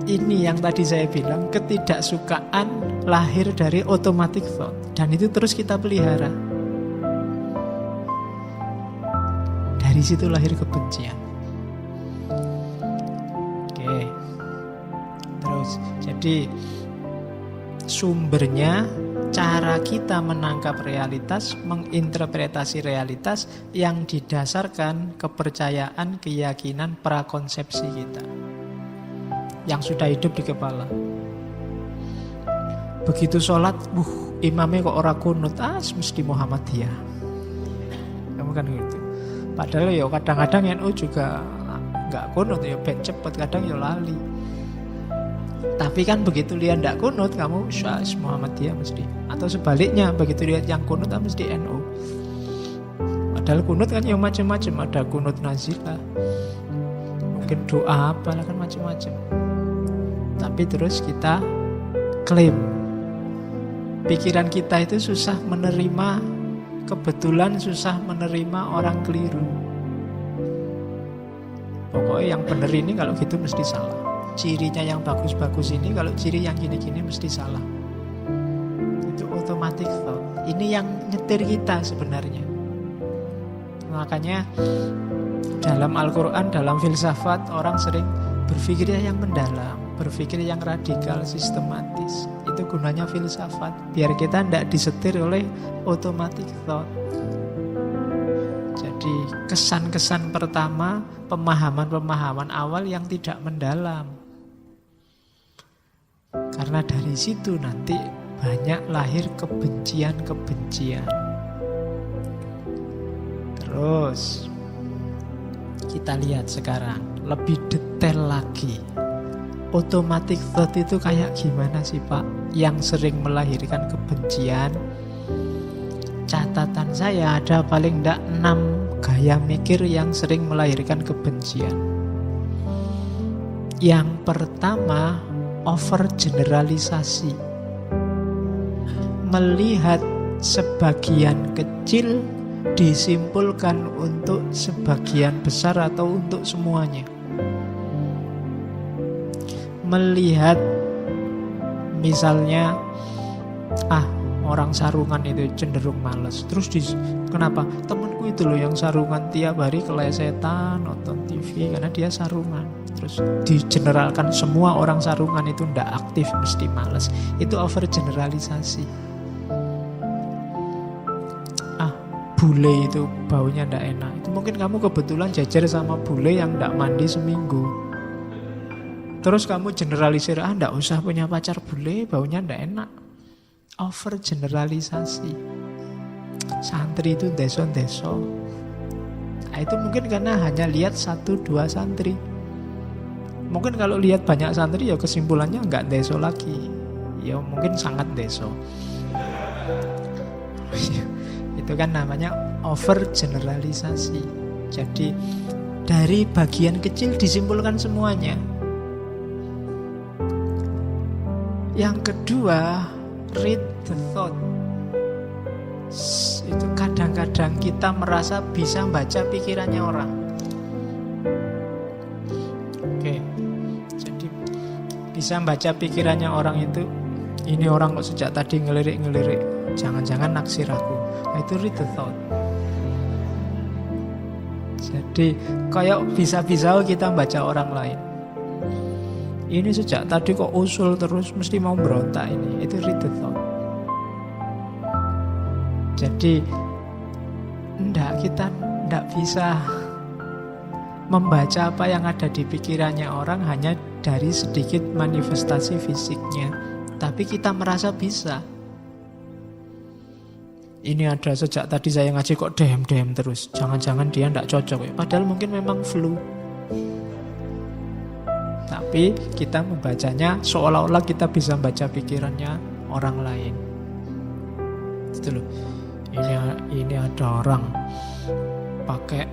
ini yang tadi saya bilang, ketidaksukaan lahir dari automatic thought. Dan itu terus kita pelihara. Dari situ lahir kebencian. Oke. Terus, jadi sumbernya cara kita menangkap realitas, menginterpretasi realitas yang didasarkan kepercayaan, keyakinan, prakonsepsi kita yang sudah hidup di kepala. Begitu sholat, imamnya kok ora kunut, mesti Muhammadiyah. Kamu kan gitu. Padahal ya kadang-kadang NU juga nggak kunut, ya ben cepet, kadang ya lali. Tapi kan begitu lihat nggak kunut, kamu Muhammadiyah mesti. Atau sebaliknya, begitu lihat yang kunut, mesti NU. Padahal kunut kan ya macam-macam, ada kunut nazilah, mungkin doa apalah, kan macam-macam. Tapi terus kita klaim, pikiran kita itu susah menerima, kebetulan susah menerima orang keliru. Pokoknya yang benar ini kalau gitu mesti salah. Cirinya yang bagus-bagus ini, kalau ciri yang gini-gini mesti salah. Itu automatic thought. Ini yang nyetir kita sebenarnya. Makanya dalam Al-Quran, dalam filsafat, orang sering berpikirnya yang mendalam, berpikir yang radikal, sistematis. Itu gunanya filsafat, biar kita tidak disetir oleh automatic thought. Jadi kesan-kesan pertama, pemahaman-pemahaman awal yang tidak mendalam. Karena dari situ nanti banyak lahir kebencian-kebencian. Terus kita lihat sekarang lebih detail lagi. Automatic thought itu kayak gimana sih Pak? Yang sering melahirkan kebencian. Catatan saya ada paling tidak 6 gaya mikir yang sering melahirkan kebencian. Yang pertama, overgeneralisasi. Melihat sebagian kecil disimpulkan untuk sebagian besar atau untuk semuanya. Melihat misalnya orang sarungan itu cenderung malas. Terus kenapa? Temanku itu loh yang sarungan tiap hari kelesetan nonton TV karena dia sarungan. Terus digeneralkan semua orang sarungan itu ndak aktif, mesti malas. Itu overgeneralisasi. Bule itu baunya ndak enak. Itu mungkin kamu kebetulan jajar sama bule yang ndak mandi seminggu. Terus kamu generalisir, ndak usah punya pacar bule, baunya ndak enak. Overgeneralisasi. Santri itu deso-deso. Nah, itu mungkin karena hanya lihat 1-2 santri. Mungkin kalau lihat banyak santri ya kesimpulannya nggak deso lagi. Ya mungkin sangat deso. Itu kan namanya overgeneralisasi. Jadi dari bagian kecil disimpulkan semuanya. Yang kedua, read the thought. Itu kadang-kadang kita merasa bisa baca pikirannya orang. Oke. Jadi bisa baca pikirannya orang itu, ini orang kok sejak tadi ngelirik-ngelirik, jangan-jangan naksir aku. Nah, itu read the thought. Jadi kayak bisa-bisa kita baca orang lain. Ini sejak tadi kok usul terus, mesti mau berontak ini. Itu read the thought. Jadi kita tidak bisa membaca apa yang ada di pikirannya orang hanya dari sedikit manifestasi fisiknya. Tapi kita merasa bisa. Ini ada sejak tadi saya ngaji kok dem terus. Jangan-jangan dia tidak cocok ya. Padahal mungkin memang flu. Tapi kita membacanya seolah-olah kita bisa baca pikirannya orang lain. Itu loh. Ini ada orang pakai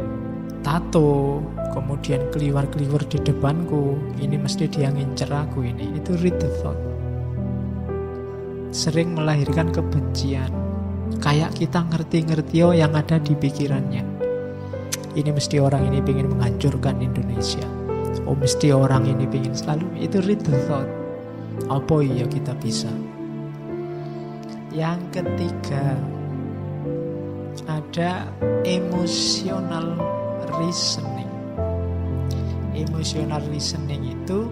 tato, kemudian keliwar-keliwar di depanku. Ini mesti dia ngincer aku ini. Itu read the thought. Sering melahirkan kebencian. Kayak kita ngerti-ngerti yang ada di pikirannya. Ini mesti orang ini ingin menghancurkan Indonesia. Oh mesti orang ini ingin selalu. Itu read the thought. Apa iya kita bisa? Yang ketiga, ada emotional reasoning. Emotional reasoning itu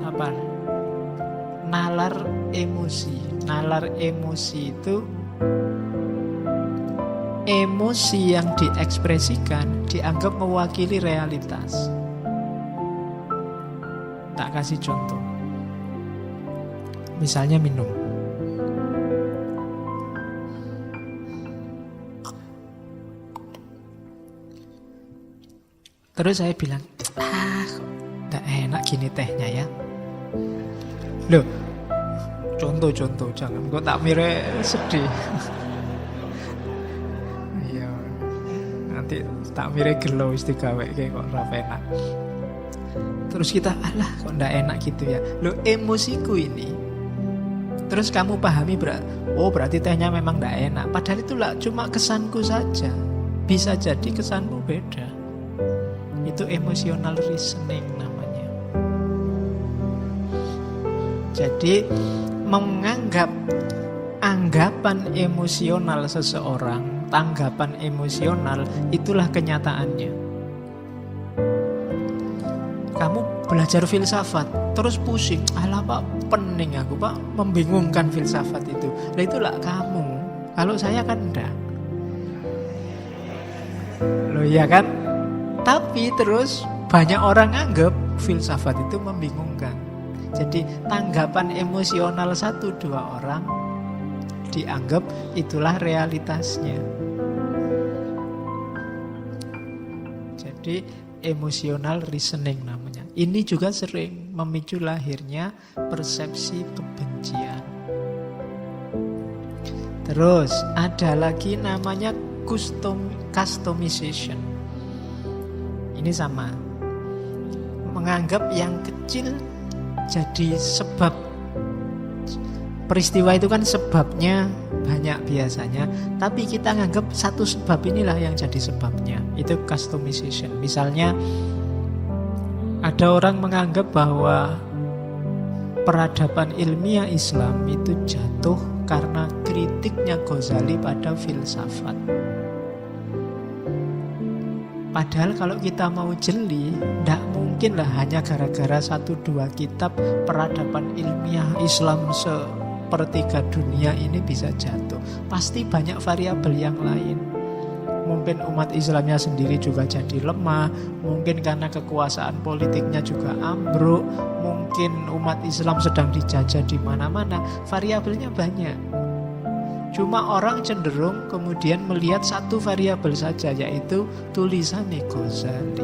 apa? Nalar emosi. Nalar emosi itu emosi yang diekspresikan dianggap mewakili realitas. Tak kasih contoh. Misalnya minum. Terus saya bilang, nggak enak gini tehnya ya. Loh, contoh, jangan kok tak mire sedih. Iya, nanti tak mire gelo istigawe kayak kok ora enak. Terus kita, alah kok nggak enak gitu ya. Loh, emosiku ini. Terus kamu pahami berarti tehnya memang nggak enak. Padahal itu lah cuma kesanku saja. Bisa jadi kesanmu beda. Itu emotional reasoning namanya. Jadi menganggap anggapan emosional seseorang, tanggapan emosional, itulah kenyataannya. Kamu belajar filsafat, terus pusing, alah Pak, pening aku Pak, membingungkan filsafat itu. Nah itulah kamu. Kalau saya kan enggak. Loh iya kan? Tapi terus banyak orang anggap filsafat itu membingungkan. Jadi tanggapan emosional 1-2 orang dianggap itulah realitasnya. Jadi emotional reasoning namanya. Ini juga sering memicu lahirnya persepsi kebencian. Terus ada lagi namanya customization. Ini sama. Menganggap yang kecil jadi sebab. Peristiwa itu kan sebabnya banyak biasanya, tapi kita nganggap satu sebab inilah yang jadi sebabnya. Itu customization. Misalnya ada orang menganggap bahwa peradaban ilmiah Islam itu jatuh karena kritiknya Ghazali pada filsafat. Padahal kalau kita mau jeli, tidak mungkin lah hanya gara-gara 1-2 kitab peradaban ilmiah Islam sepertiga dunia ini bisa jatuh. Pasti banyak variabel yang lain. Mungkin umat Islamnya sendiri juga jadi lemah, mungkin karena kekuasaan politiknya juga ambruk, mungkin umat Islam sedang dijajah di mana-mana. Variabelnya banyak. Cuma orang cenderung kemudian melihat satu variabel saja, yaitu tulisan Ghazali.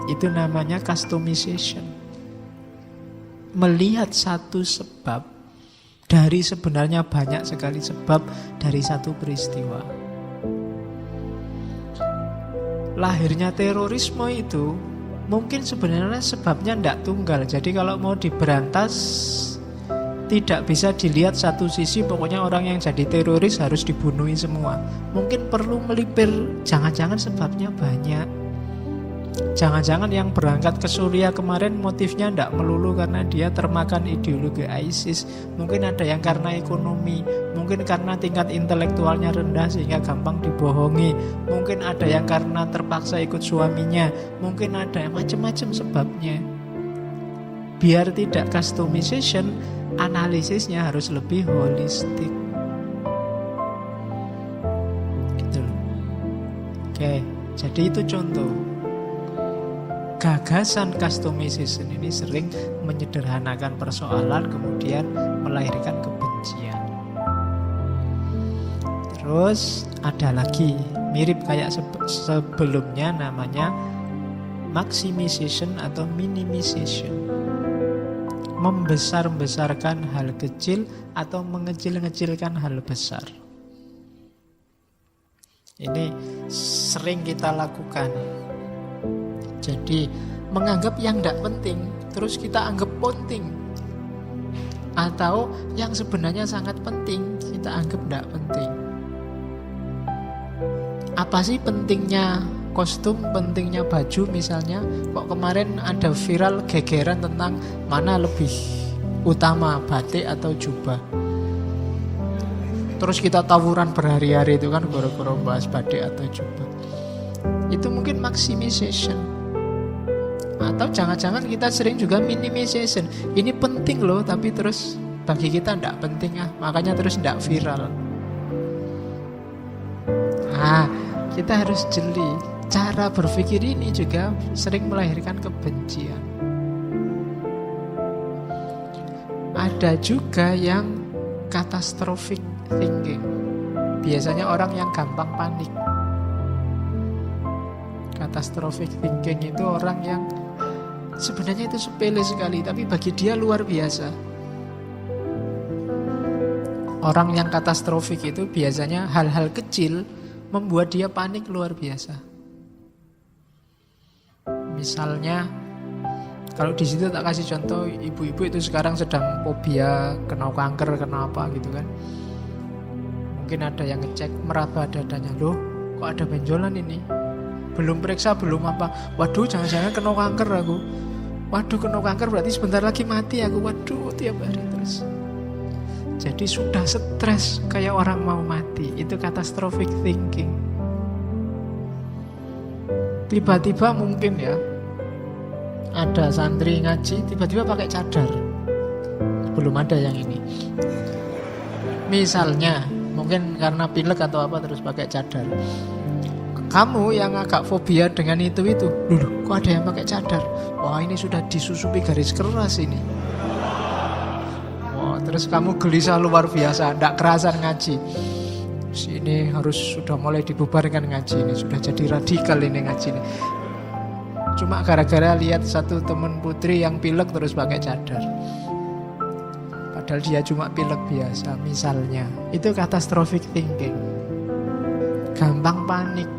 Itu namanya customization. Melihat satu sebab dari sebenarnya banyak sekali sebab dari satu peristiwa. Lahirnya terorisme itu mungkin sebenarnya sebabnya tidak tunggal. Jadi kalau mau diberantas tidak bisa dilihat satu sisi, pokoknya orang yang jadi teroris harus dibunuhi semua. Mungkin perlu melipir, jangan-jangan sebabnya banyak. Jangan-jangan yang berangkat ke Suriah kemarin motifnya tidak melulu karena dia termakan ideologi ISIS. Mungkin ada yang karena ekonomi, mungkin karena tingkat intelektualnya rendah sehingga gampang dibohongi, mungkin ada yang karena terpaksa ikut suaminya, mungkin ada macam-macam sebabnya. Biar tidak customization, analisisnya harus lebih holistik. Gitu. Oke, jadi itu contoh. Gagasan customization ini sering menyederhanakan persoalan, kemudian melahirkan kebencian. Terus ada lagi mirip kayak sebelumnya, namanya maximization atau minimization. Membesar-besarkan hal kecil atau mengecil-ngecilkan hal besar. Ini sering kita lakukan. Jadi menganggap yang tidak penting terus kita anggap penting, atau yang sebenarnya sangat penting kita anggap tidak penting. Apa sih pentingnya kostum, pentingnya baju misalnya? Kok kemarin ada viral gegeran tentang mana lebih utama, batik atau jubah. Terus kita tawuran berhari-hari itu kan gara-gara bahas batik atau jubah. Itu mungkin maximization. Atau jangan-jangan kita sering juga minimization. Ini penting loh, tapi terus bagi kita tidak penting makanya terus tidak viral. Kita harus jeli. Cara berpikir ini juga sering melahirkan kebencian. Ada juga yang catastrophic thinking. Biasanya orang yang gampang panik. Catastrophic thinking itu orang yang sebenarnya itu sepele sekali, tapi bagi dia luar biasa. Orang yang katastrofik itu biasanya hal-hal kecil membuat dia panik luar biasa. Misalnya, kalau di situ tak kasih contoh, ibu-ibu itu sekarang sedang fobia kena kanker, kena apa gitu kan. Mungkin ada yang ngecek meraba dadanya, loh kok ada benjolan ini? Belum periksa, belum apa. Waduh, jangan-jangan kena kanker aku. Waduh, kena kanker berarti sebentar lagi mati aku. Waduh, tiap hari terus. Jadi sudah stres kayak orang mau mati. Itu catastrophic thinking. Tiba-tiba mungkin ya ada santri ngaji, tiba-tiba pakai cadar. Belum ada yang ini. Misalnya, mungkin karena pilek atau apa terus pakai cadar. Kamu yang agak fobia dengan itu dulu, kok ada yang pakai cadar? Wah, ini sudah disusupi garis keras ini. Wah, terus kamu gelisah luar biasa, tidak kerasan ngaji. Ini harus sudah mulai dibubarkan ngaji ini, sudah jadi radikal ini ngaji ini. Cuma gara-gara lihat satu teman putri yang pilek terus pakai cadar. Padahal dia cuma pilek biasa, misalnya. Itu catastrophic thinking. Gampang panik.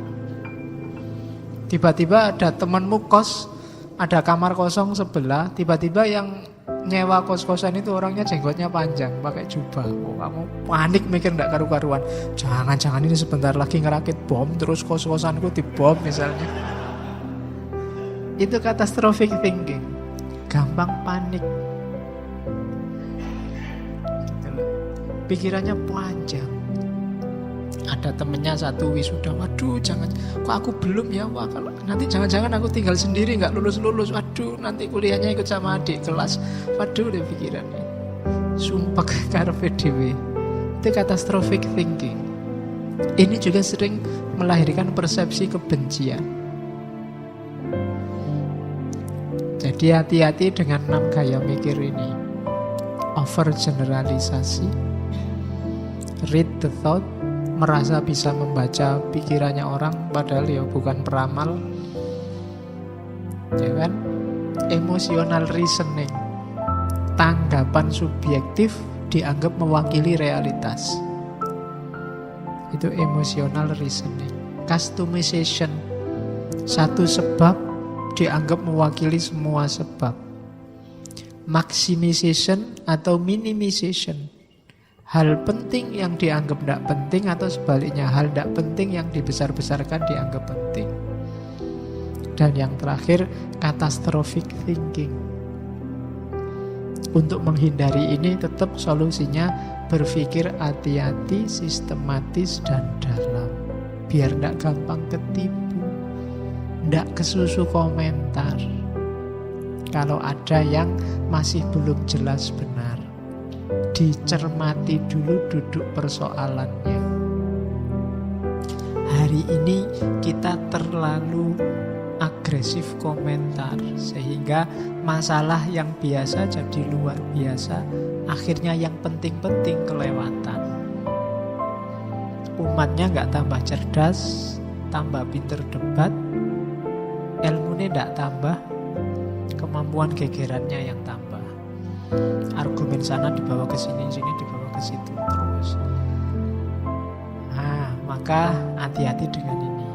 Tiba-tiba ada temanmu kos, ada kamar kosong sebelah, tiba-tiba yang nyewa kos-kosan itu orangnya jenggotnya panjang, pakai jubah. Oh, kamu panik mikir gak karu-karuan. Jangan-jangan ini sebentar lagi ngerakit bom, terus kos-kosanku dibom misalnya. Itu catastrophic thinking. Gampang panik. Pikirannya panjang. Ada temennya satu wisuda, waduh jangan, kok aku belum ya, wah kalau nanti jangan-jangan aku tinggal sendiri nggak lulus-lulus, waduh nanti kuliahnya ikut sama adik kelas, waduh udah pikirannya. Sumpah karpe dewe. Itu catastrophic thinking. Ini juga sering melahirkan persepsi kebencian. Jadi hati-hati dengan 6 gaya mikir ini. Overgeneralisasi, read the thought, merasa bisa membaca pikirannya orang padahal ya bukan peramal, ya kan? Emotional reasoning, tanggapan subjektif dianggap mewakili realitas. Itu emotional reasoning. Customization, satu sebab dianggap mewakili semua sebab. Maximization atau minimization, hal penting yang dianggap tidak penting, atau sebaliknya hal tidak penting yang dibesar-besarkan dianggap penting. Dan yang terakhir, catastrophic thinking. Untuk menghindari ini tetap solusinya berpikir hati-hati, sistematis dan dalam. Biar tidak gampang ketipu, tidak kesusu komentar. Kalau ada yang masih belum jelas benar, dicermati dulu duduk persoalannya. Hari ini kita terlalu agresif komentar, sehingga masalah yang biasa jadi luar biasa. Akhirnya yang penting-penting kelewatan. Umatnya gak tambah cerdas, tambah pinter debat, ilmunya gak tambah, kemampuan gegerannya yang tambah. Argumen sana dibawa ke sini, sini dibawa ke situ terus. Nah, maka hati-hati dengan ini.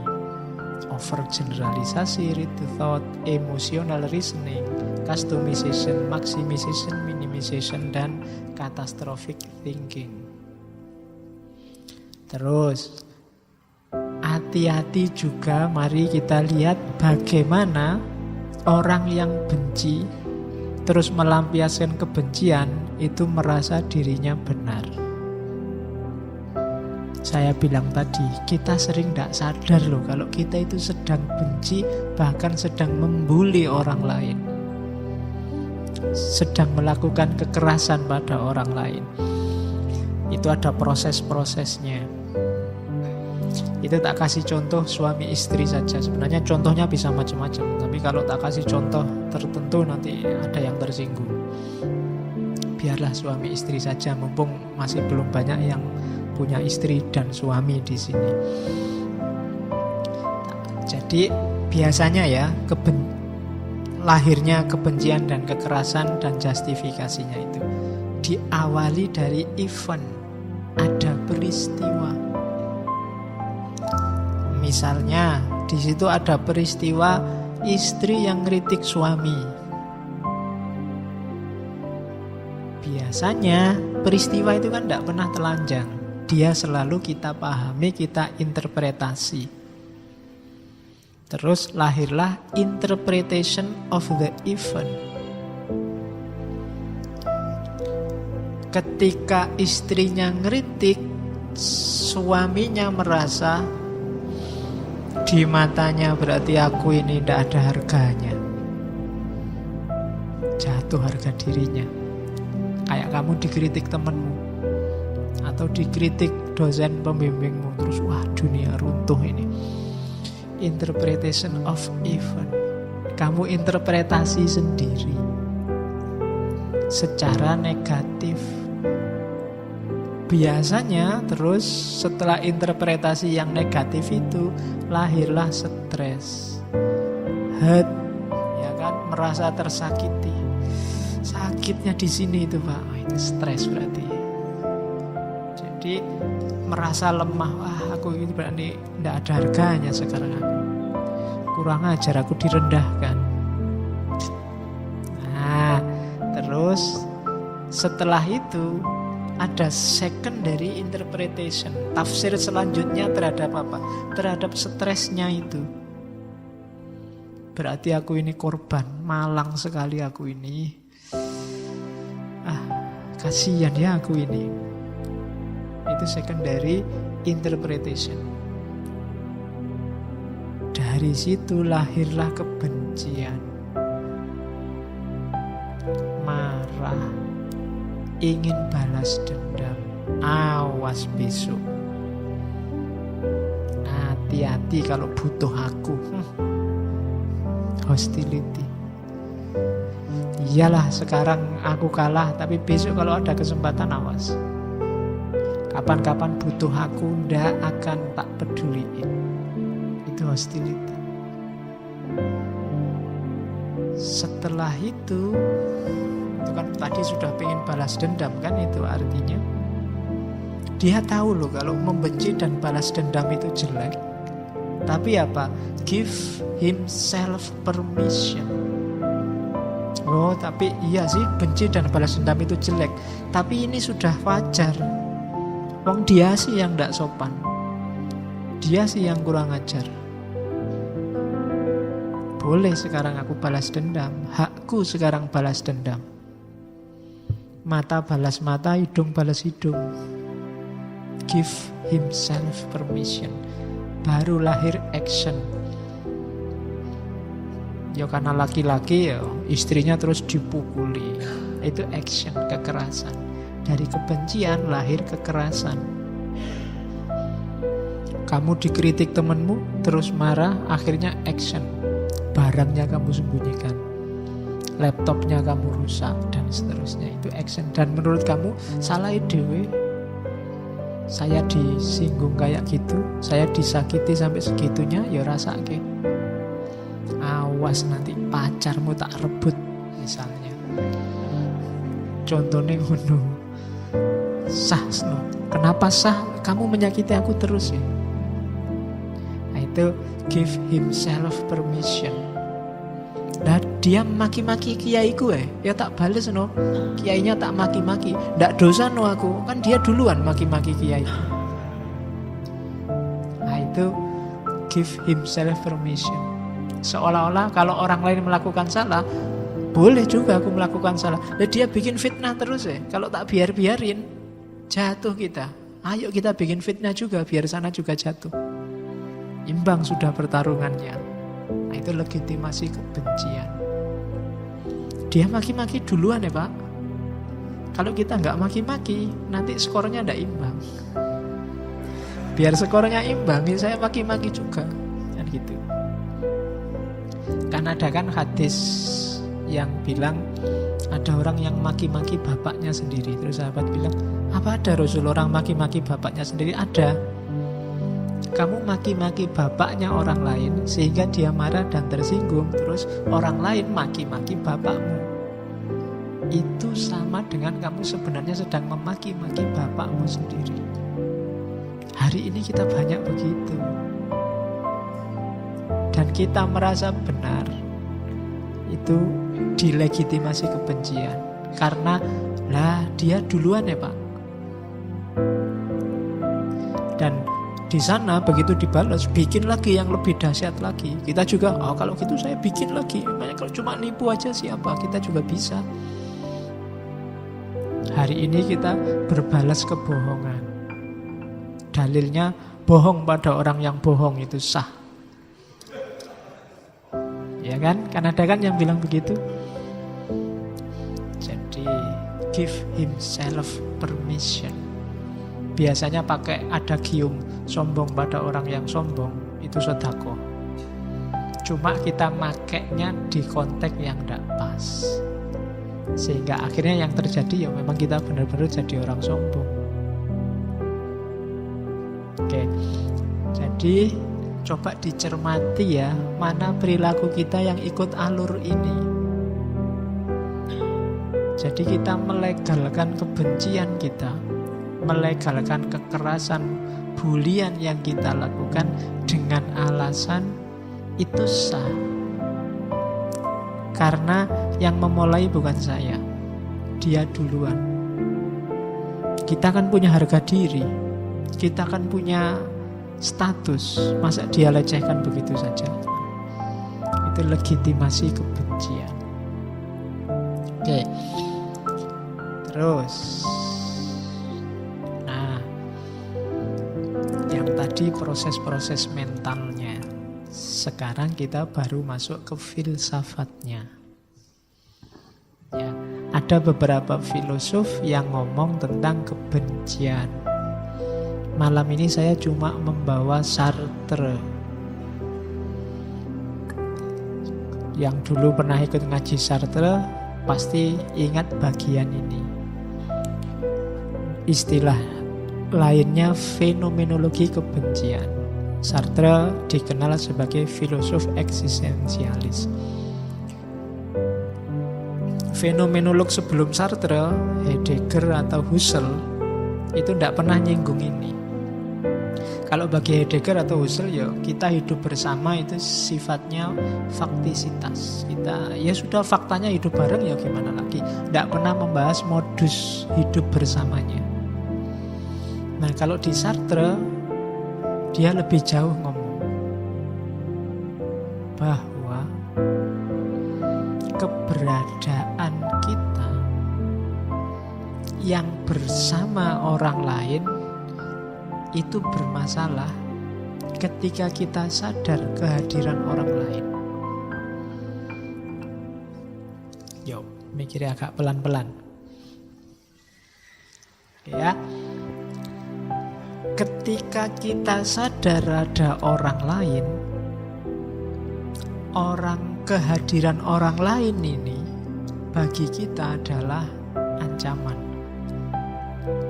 Overgeneralisasi, read the thought, emotional reasoning, customization, maximization, minimization, dan catastrophic thinking. Terus hati-hati juga, mari kita lihat bagaimana orang yang benci terus melampiaskan kebencian itu merasa dirinya benar. Saya bilang tadi, kita sering tidak sadar loh kalau kita itu sedang benci, bahkan sedang membuli orang lain, sedang melakukan kekerasan pada orang lain. Itu ada proses-prosesnya. Itu tak kasih contoh suami istri saja. Sebenarnya contohnya bisa macam-macam, tapi kalau tak kasih contoh tertentu nanti ada yang tersinggung. Biarlah suami istri saja, mumpung masih belum banyak yang punya istri dan suami di sini. Jadi Biasanya ya, lahirnya kebencian dan kekerasan dan justifikasinya itu diawali dari event, ada peristiwa. Misalnya di situ ada peristiwa istri yang ngeritik suami. Biasanya peristiwa itu kan tidak pernah telanjang. Dia selalu kita pahami, kita interpretasi. Terus lahirlah interpretation of the event. Ketika istrinya ngeritik, suaminya merasa di matanya berarti aku ini tidak ada harganya. Jatuh harga dirinya. Kayak kamu dikritik temenmu atau dikritik dosen pembimbingmu, terus wah dunia runtuh ini. Interpretation of event. Kamu interpretasi sendiri secara negatif. Biasanya terus setelah interpretasi yang negatif itu lahirlah stres, hurt, ya kan, merasa tersakiti. Sakitnya di sini itu Pak, itu stres berarti. Jadi merasa lemah, wah aku ini berarti tidak ada harganya sekarang aku. Kurang ajar, aku direndahkan. Nah, terus setelah itu ada secondary interpretation, tafsir selanjutnya terhadap apa? Terhadap stresnya itu. Berarti aku ini korban, malang sekali aku ini. Kasihan ya aku ini. Itu secondary interpretation. Dari situ lahirlah kebencian, marah, ingin balas dendam. Awas besok, hati-hati kalau butuh aku. Hostility. Iyalah sekarang aku kalah, tapi besok kalau ada kesempatan awas. Kapan-kapan butuh aku, ndak akan tak peduliin. Itu hostility. Setelah itu kan tadi sudah pengen balas dendam kan, itu artinya dia tahu loh kalau membenci dan balas dendam itu jelek. Tapi apa? Give himself permission. Oh, tapi iya sih, benci dan balas dendam itu jelek. Tapi ini sudah wajar. Wong dia sih yang tidak sopan. Dia sih yang kurang ajar. Boleh sekarang aku balas dendam. Hakku sekarang balas dendam. Mata balas mata, hidung balas hidung. Give himself permission. Baru lahir action. Ya karena laki-laki ya istrinya terus dipukuli. Itu action, kekerasan. Dari kebencian lahir kekerasan. Kamu dikritik temenmu terus marah, akhirnya action. Barangnya kamu sembunyikan, laptopnya kamu rusak dan seterusnya. Itu action. Dan menurut kamu salah dewe, saya disinggung kayak gitu, saya disakiti sampai segitunya, ya rasake. Awas nanti pacarmu tak rebut misalnya. Contohnya ngono. Sah, no. Kenapa sah? Kamu menyakiti aku terus ya. Nah, itu give himself permission. Nah, dia maki-maki kiaiku ya tak bales no. Kiainya tak maki-maki. Ndak dosa no aku. Kan dia duluan maki-maki kiaiku. Nah, itu give himself permission. Seolah-olah kalau orang lain melakukan salah, boleh juga aku melakukan salah. Dan dia bikin fitnah terus ya. Kalau tak biarin, jatuh kita. Ayo kita bikin fitnah juga, biar sana juga jatuh. Imbang sudah pertarungannya. Nah, itu legitimasi kebencian. Dia maki-maki duluan ya Pak. Kalau kita nggak maki-maki, nanti skornya nggak imbang. Biar skornya imbang, saya maki-maki juga. Kan gitu. Kan ada kan hadis yang bilang ada orang yang maki-maki bapaknya sendiri. Terus sahabat bilang, apa ada Rasul orang maki-maki bapaknya sendiri? Ada. kamu maki-maki bapaknya orang lain sehingga dia marah dan tersinggung, terus orang lain maki-maki bapakmu. Itu sama dengan kamu sebenarnya sedang memaki-maki bapakmu sendiri. Hari ini kita banyak begitu. Dan kita merasa benar. Itu dilegitimasi kebencian. Karena dia duluan ya Pak. Dan di sana begitu dibalas, bikin lagi yang lebih dahsyat lagi. Kita juga, kalau gitu saya bikin lagi. Kalau cuma nipu aja siapa, kita juga bisa. Hari ini kita berbalas kebohongan. Dalilnya bohong pada orang yang bohong itu sah. Ya kan? Kan ada kan yang bilang begitu. Jadi give himself permission. Biasanya pakai adagium sombong pada orang yang sombong, itu sedekah. Cuma kita makainya di konteks yang tidak pas. Sehingga akhirnya yang terjadi ya memang kita benar-benar jadi orang sombong. Oke. Jadi coba dicermati ya, mana perilaku kita yang ikut alur ini. Jadi kita melegalkan kebencian kita, melegalkan kekerasan, bulian yang kita lakukan dengan alasan itu sah. Karena yang memulai bukan saya, dia duluan. Kita kan punya harga diri, kita kan punya status, masa dia lecehkan begitu saja? Itu legitimasi kebencian. Oke. Terus tadi proses-proses mentalnya. Sekarang kita baru masuk ke filsafatnya. Ya, ada beberapa filosof yang ngomong tentang kebencian. Malam ini saya cuma membawa Sartre. Yang dulu pernah ikut ngaji Sartre pasti ingat bagian ini. Istilah lainnya fenomenologi kebencian. Sartre dikenal sebagai filosof eksistensialis. Fenomenolog sebelum Sartre, Heidegger atau Husserl, itu tidak pernah nyinggung ini. Kalau bagi Heidegger atau Husserl, ya kita hidup bersama itu sifatnya faktisitas. Kita ya sudah faktanya hidup bareng, ya gimana lagi. Tidak pernah membahas modus hidup bersamanya. Nah kalau di Sartre, dia lebih jauh ngomong bahwa keberadaan kita yang bersama orang lain itu bermasalah ketika kita sadar kehadiran orang lain. Yo, mikirnya agak pelan-pelan. Ya. Ketika kita sadar ada orang lain, kehadiran orang lain ini bagi kita adalah ancaman.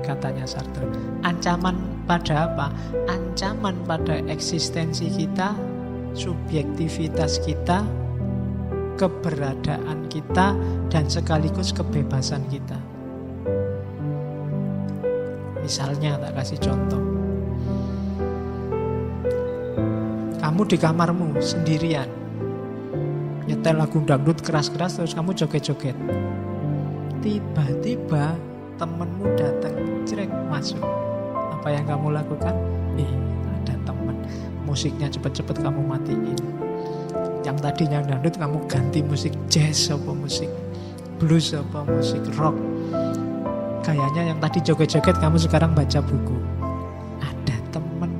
Katanya Sartre, ancaman pada apa? Ancaman pada eksistensi kita, subjektivitas kita, keberadaan kita, dan sekaligus kebebasan kita. Misalnya, tak kasih contoh. Kamu di kamarmu sendirian, nyetel lagu dangdut keras-keras, terus kamu joget-joget. Tiba-tiba temenmu datang, cerek masuk. Apa yang kamu lakukan? Ada temen. Musiknya cepet-cepet kamu matiin. Yang tadinya dangdut kamu ganti musik jazz, apa musik blues, apa musik rock. Kayaknya yang tadi joget-joget kamu sekarang baca buku. Ada temen.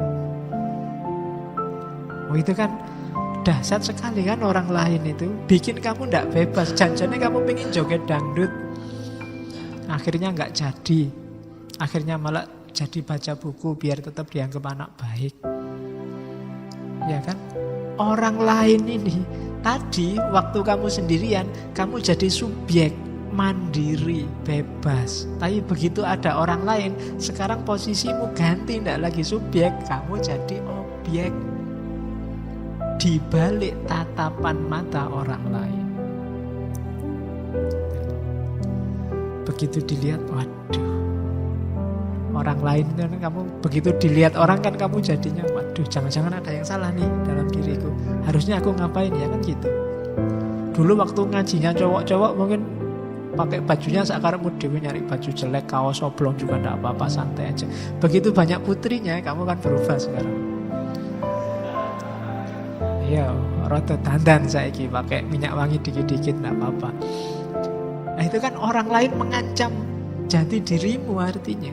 Itu kan dahsyat sekali kan, orang lain itu bikin kamu tidak bebas. Janjinya kamu pengen joget dangdut, akhirnya nggak jadi. Akhirnya malah jadi baca buku biar tetap dianggap anak baik. Ya kan? Orang lain ini tadi waktu kamu sendirian, kamu jadi subjek, mandiri, bebas. Tapi begitu ada orang lain, sekarang posisimu ganti, tidak lagi subjek, kamu jadi objek. objek di balik tatapan mata orang lain. Begitu dilihat, waduh, orang lain kan kamu, begitu dilihat orang kan kamu jadinya, waduh, jangan-jangan ada yang salah nih dalam diriku. Harusnya aku ngapain ya, kan gitu. Dulu waktu ngajinya cowok-cowok mungkin pakai bajunya sakarepmu dhewe, nyari baju jelek, kaos oblong juga enggak apa-apa, santai aja. Begitu banyak putrinya, kamu kan berubah sekarang. Iya, rada dandan saiki, pakai minyak wangi dikit-dikit enggak apa-apa. Nah, itu kan orang lain mengancam jati dirimu, artinya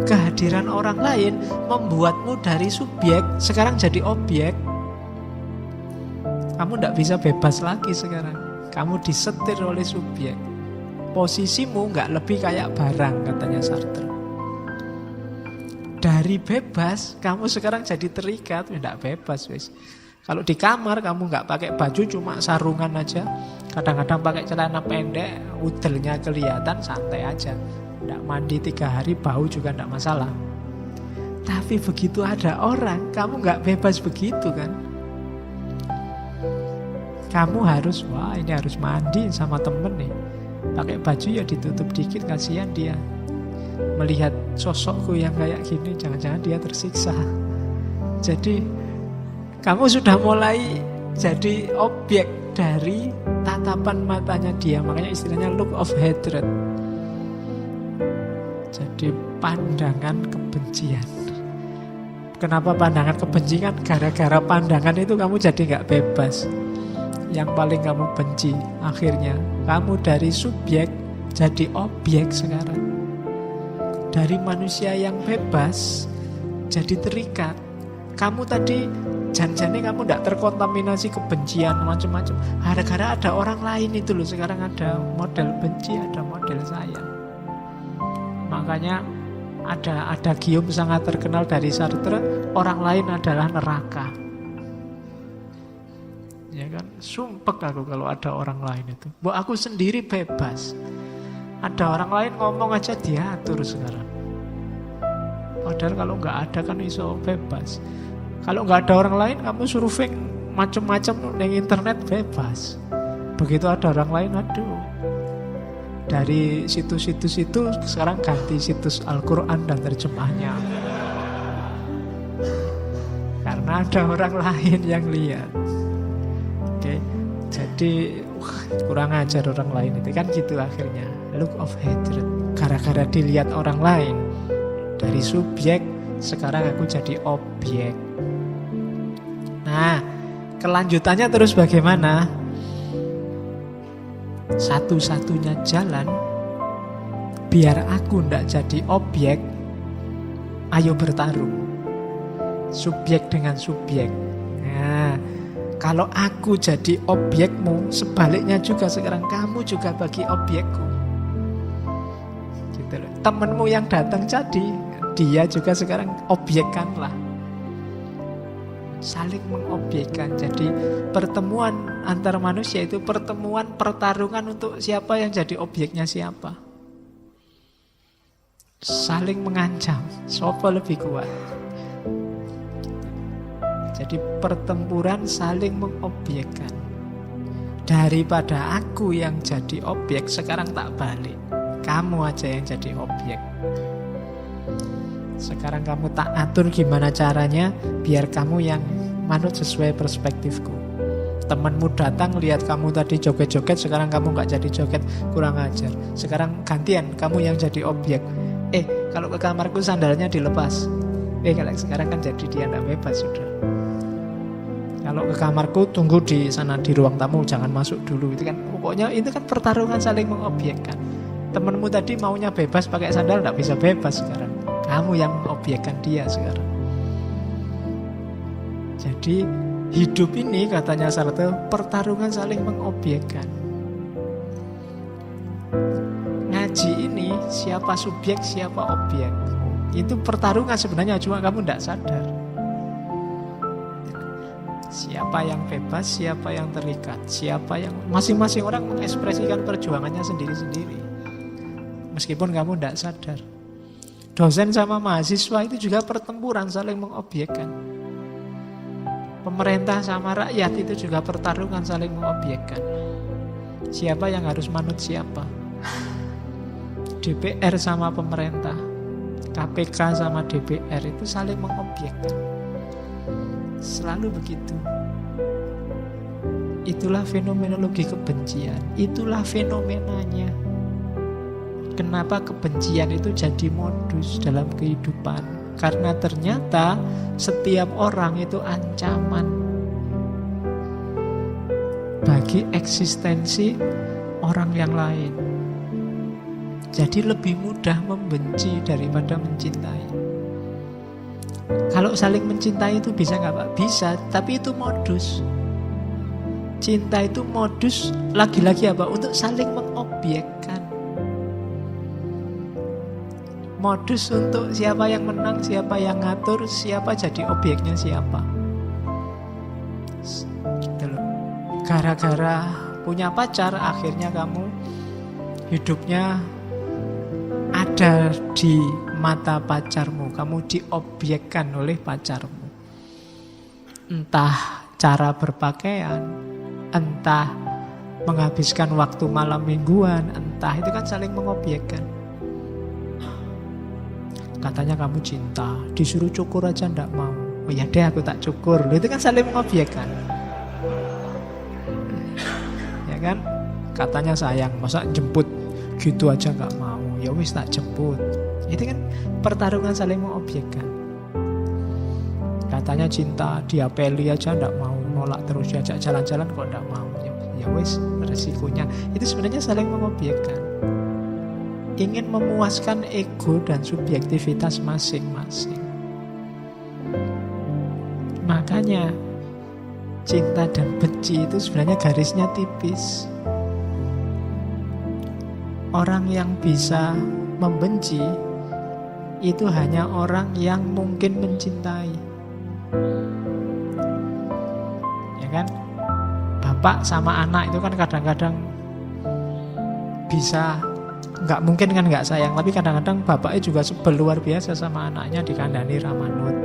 kehadiran orang lain membuatmu dari subjek sekarang jadi objek. Kamu tidak bisa bebas lagi sekarang. Kamu disetir oleh subjek. Posisimu nggak lebih kayak barang, katanya Sartre. Dari bebas, kamu sekarang jadi terikat, tidak bebas, wis. Kalau di kamar kamu nggak pakai baju, cuma sarungan aja. Kadang-kadang pakai celana pendek, udelnya kelihatan, santai aja. Tidak mandi 3 hari, bau juga tidak masalah. Tapi begitu ada orang, kamu nggak bebas begitu kan? Kamu harus, wah ini harus mandi sama temen nih. Pakai baju ya ditutup dikit, kasihan dia. Melihat sosokku yang kayak gini, jangan-jangan dia tersiksa. Jadi kamu sudah mulai jadi objek dari tatapan matanya dia. Makanya istilahnya look of hatred. Jadi pandangan kebencian. Kenapa pandangan kebencian? Gara-gara pandangan itu kamu jadi gak bebas. Yang paling kamu benci, akhirnya kamu dari subjek jadi objek sekarang. Dari manusia yang bebas jadi terikat. Kamu tadi janjinya kamu tidak terkontaminasi kebencian macam-macam. Gara-gara ada orang lain itu loh. Sekarang ada model benci, ada model sayang. Makanya ada gium sangat terkenal dari Sartre, orang lain adalah neraka. Ya kan, sumpek aku kalau ada orang lain itu. Bahwa aku sendiri bebas. Ada orang lain ngomong aja diatur sekarang. Padahal kalau nggak ada kan iso bebas. Kalau nggak ada orang lain, kamu surfing macam-macam di internet bebas. Begitu ada orang lain, aduh. Dari situs-situs itu sekarang ganti situs Al-Quran dan terjemahnya. Karena ada orang lain yang lihat. Oke, jadi kurang ajar orang lain itu kan gitu akhirnya. Look of hatred. Gara-gara dilihat orang lain, dari subjek sekarang aku jadi objek. Nah, kelanjutannya terus bagaimana? Satu-satunya jalan biar aku ndak jadi objek, ayo bertarung. Subjek dengan subjek. Nah, kalau aku jadi objekmu, sebaliknya juga sekarang kamu juga bagi objekku. Gitu loh. Temenmu yang datang jadi, dia juga sekarang objekkanlah. Saling mengobjekkan. Jadi pertemuan antar manusia itu pertemuan pertarungan untuk siapa yang jadi objeknya siapa. Saling mengancam, siapa lebih kuat. Jadi pertempuran saling mengobjekkan. Daripada aku yang jadi objek, sekarang tak balik. Kamu aja yang jadi objek. Sekarang kamu tak atur gimana caranya biar kamu yang manut sesuai perspektifku. Temanmu datang lihat kamu tadi joget-joget, sekarang kamu gak jadi joget, kurang ajar. Sekarang gantian, kamu yang jadi objek. Kalau ke kamarku sandalnya dilepas. Kalau sekarang kan jadi dia gak bebas sudah. Kalau ke kamarku tunggu di sana di ruang tamu, jangan masuk dulu. Itu kan pokoknya itu kan pertarungan saling mengobjekkan. Temanmu tadi maunya bebas pakai sandal, gak bisa bebas sekarang. Kamu yang mengobjekkan dia sekarang. Jadi hidup ini katanya Sartre pertarungan saling mengobjekkan. Ngaji ini siapa subjek siapa objek. Itu pertarungan sebenarnya, cuma kamu tidak sadar. Siapa yang bebas, siapa yang terikat, siapa yang masing-masing orang mengekspresikan perjuangannya sendiri-sendiri. Meskipun kamu tidak sadar. Dosen sama mahasiswa itu juga pertempuran saling mengobjekkan. Pemerintah sama rakyat itu juga pertarungan saling mengobjekkan. Siapa yang harus manut siapa? DPR sama pemerintah, KPK sama DPR itu saling mengobjekkan. Selalu begitu. Itulah fenomenologi kebencian. Itulah fenomenanya. Kenapa kebencian itu jadi modus dalam kehidupan? Karena ternyata setiap orang itu ancaman bagi eksistensi orang yang lain. Jadi lebih mudah membenci daripada mencintai. Kalau saling mencintai itu bisa nggak Pak? Bisa, tapi itu modus. Cinta itu modus lagi-lagi apa? Untuk saling mengobjekkan. Modus untuk siapa yang menang, siapa yang ngatur, siapa jadi objeknya siapa. Gitu loh. Gara-gara punya pacar, akhirnya kamu hidupnya ada di mata pacarmu. Kamu diobjekkan oleh pacarmu. Entah cara berpakaian, entah menghabiskan waktu malam mingguan, entah itu kan saling mengobjekkan. Katanya kamu cinta, disuruh cukur aja ndak mau. Oh ya deh aku tak cukur. Itu kan saling mengobjekkan. Ya kan? Katanya sayang, masa jemput gitu aja nggak mau. Ya wis tak jemput. Itu kan pertarungan saling mengobjekkan. Katanya cinta, diapeli aja ndak mau, nolak terus, diajak jalan-jalan kok ndak mau. Ya wis resikonya. Itu sebenarnya saling mengobjekkan. Ingin memuaskan ego dan subjektivitas masing-masing. Makanya cinta dan benci itu sebenarnya garisnya tipis. Orang yang bisa membenci itu hanya orang yang mungkin mencintai. Ya kan? Bapak sama anak itu kan kadang-kadang bisa, nggak mungkin kan nggak sayang, tapi kadang-kadang bapaknya juga sebel luar biasa sama anaknya, dikandani ramanut.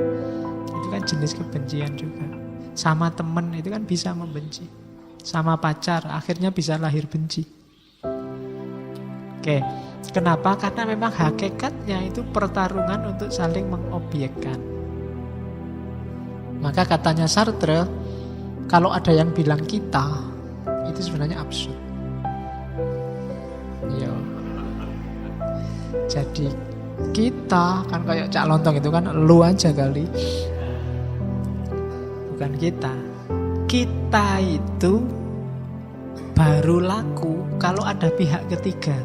Itu kan jenis kebencian juga. Sama temen itu kan bisa membenci. Sama pacar akhirnya bisa lahir benci. Oke, kenapa? Karena memang hakikatnya itu pertarungan untuk saling mengobjekkan. Maka katanya Sartre, kalau ada yang bilang kita, itu sebenarnya absurd. Iya. Jadi kita kan kayak Cak Lontong itu kan lu aja kali. Bukan kita. Kita itu baru laku kalau ada pihak ketiga.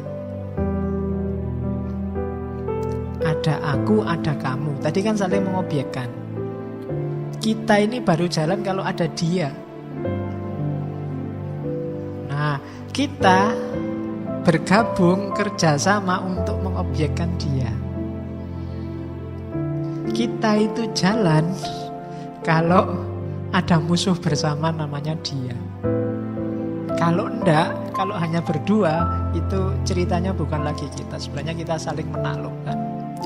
Ada aku, ada kamu. Tadi kan saling mengobjekkan. Kita ini baru jalan kalau ada dia. Nah, kita bergabung kerjasama untuk mengobjekkan dia. Kita itu jalan kalau ada musuh bersama namanya dia. Kalau enggak, kalau hanya berdua, itu ceritanya bukan lagi kita. Sebenarnya kita saling menaklukkan,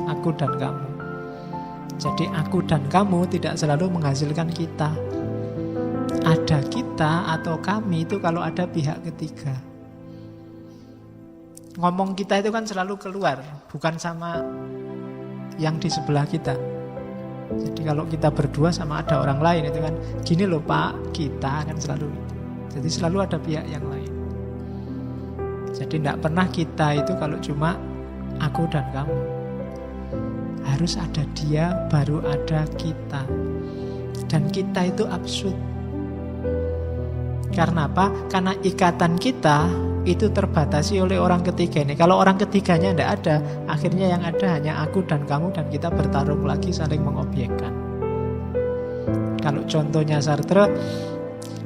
aku dan kamu. Jadi aku dan kamu tidak selalu menghasilkan kita. Ada kita atau kami itu kalau ada pihak ketiga. Ngomong kita itu kan selalu keluar, bukan sama yang di sebelah kita. Jadi kalau kita berdua sama ada orang lain itu kan, gini loh Pak, kita kan selalu itu. Jadi selalu ada pihak yang lain. Jadi tidak pernah kita itu kalau cuma aku dan kamu. Harus ada dia, baru ada kita. Dan kita itu absurd. Karena apa? Karena ikatan kita itu terbatasi oleh orang ketiga ini. Kalau orang ketiganya tidak ada, akhirnya yang ada hanya aku dan kamu, dan kita bertarung lagi saling mengobjekkan. Kalau contohnya Sartre,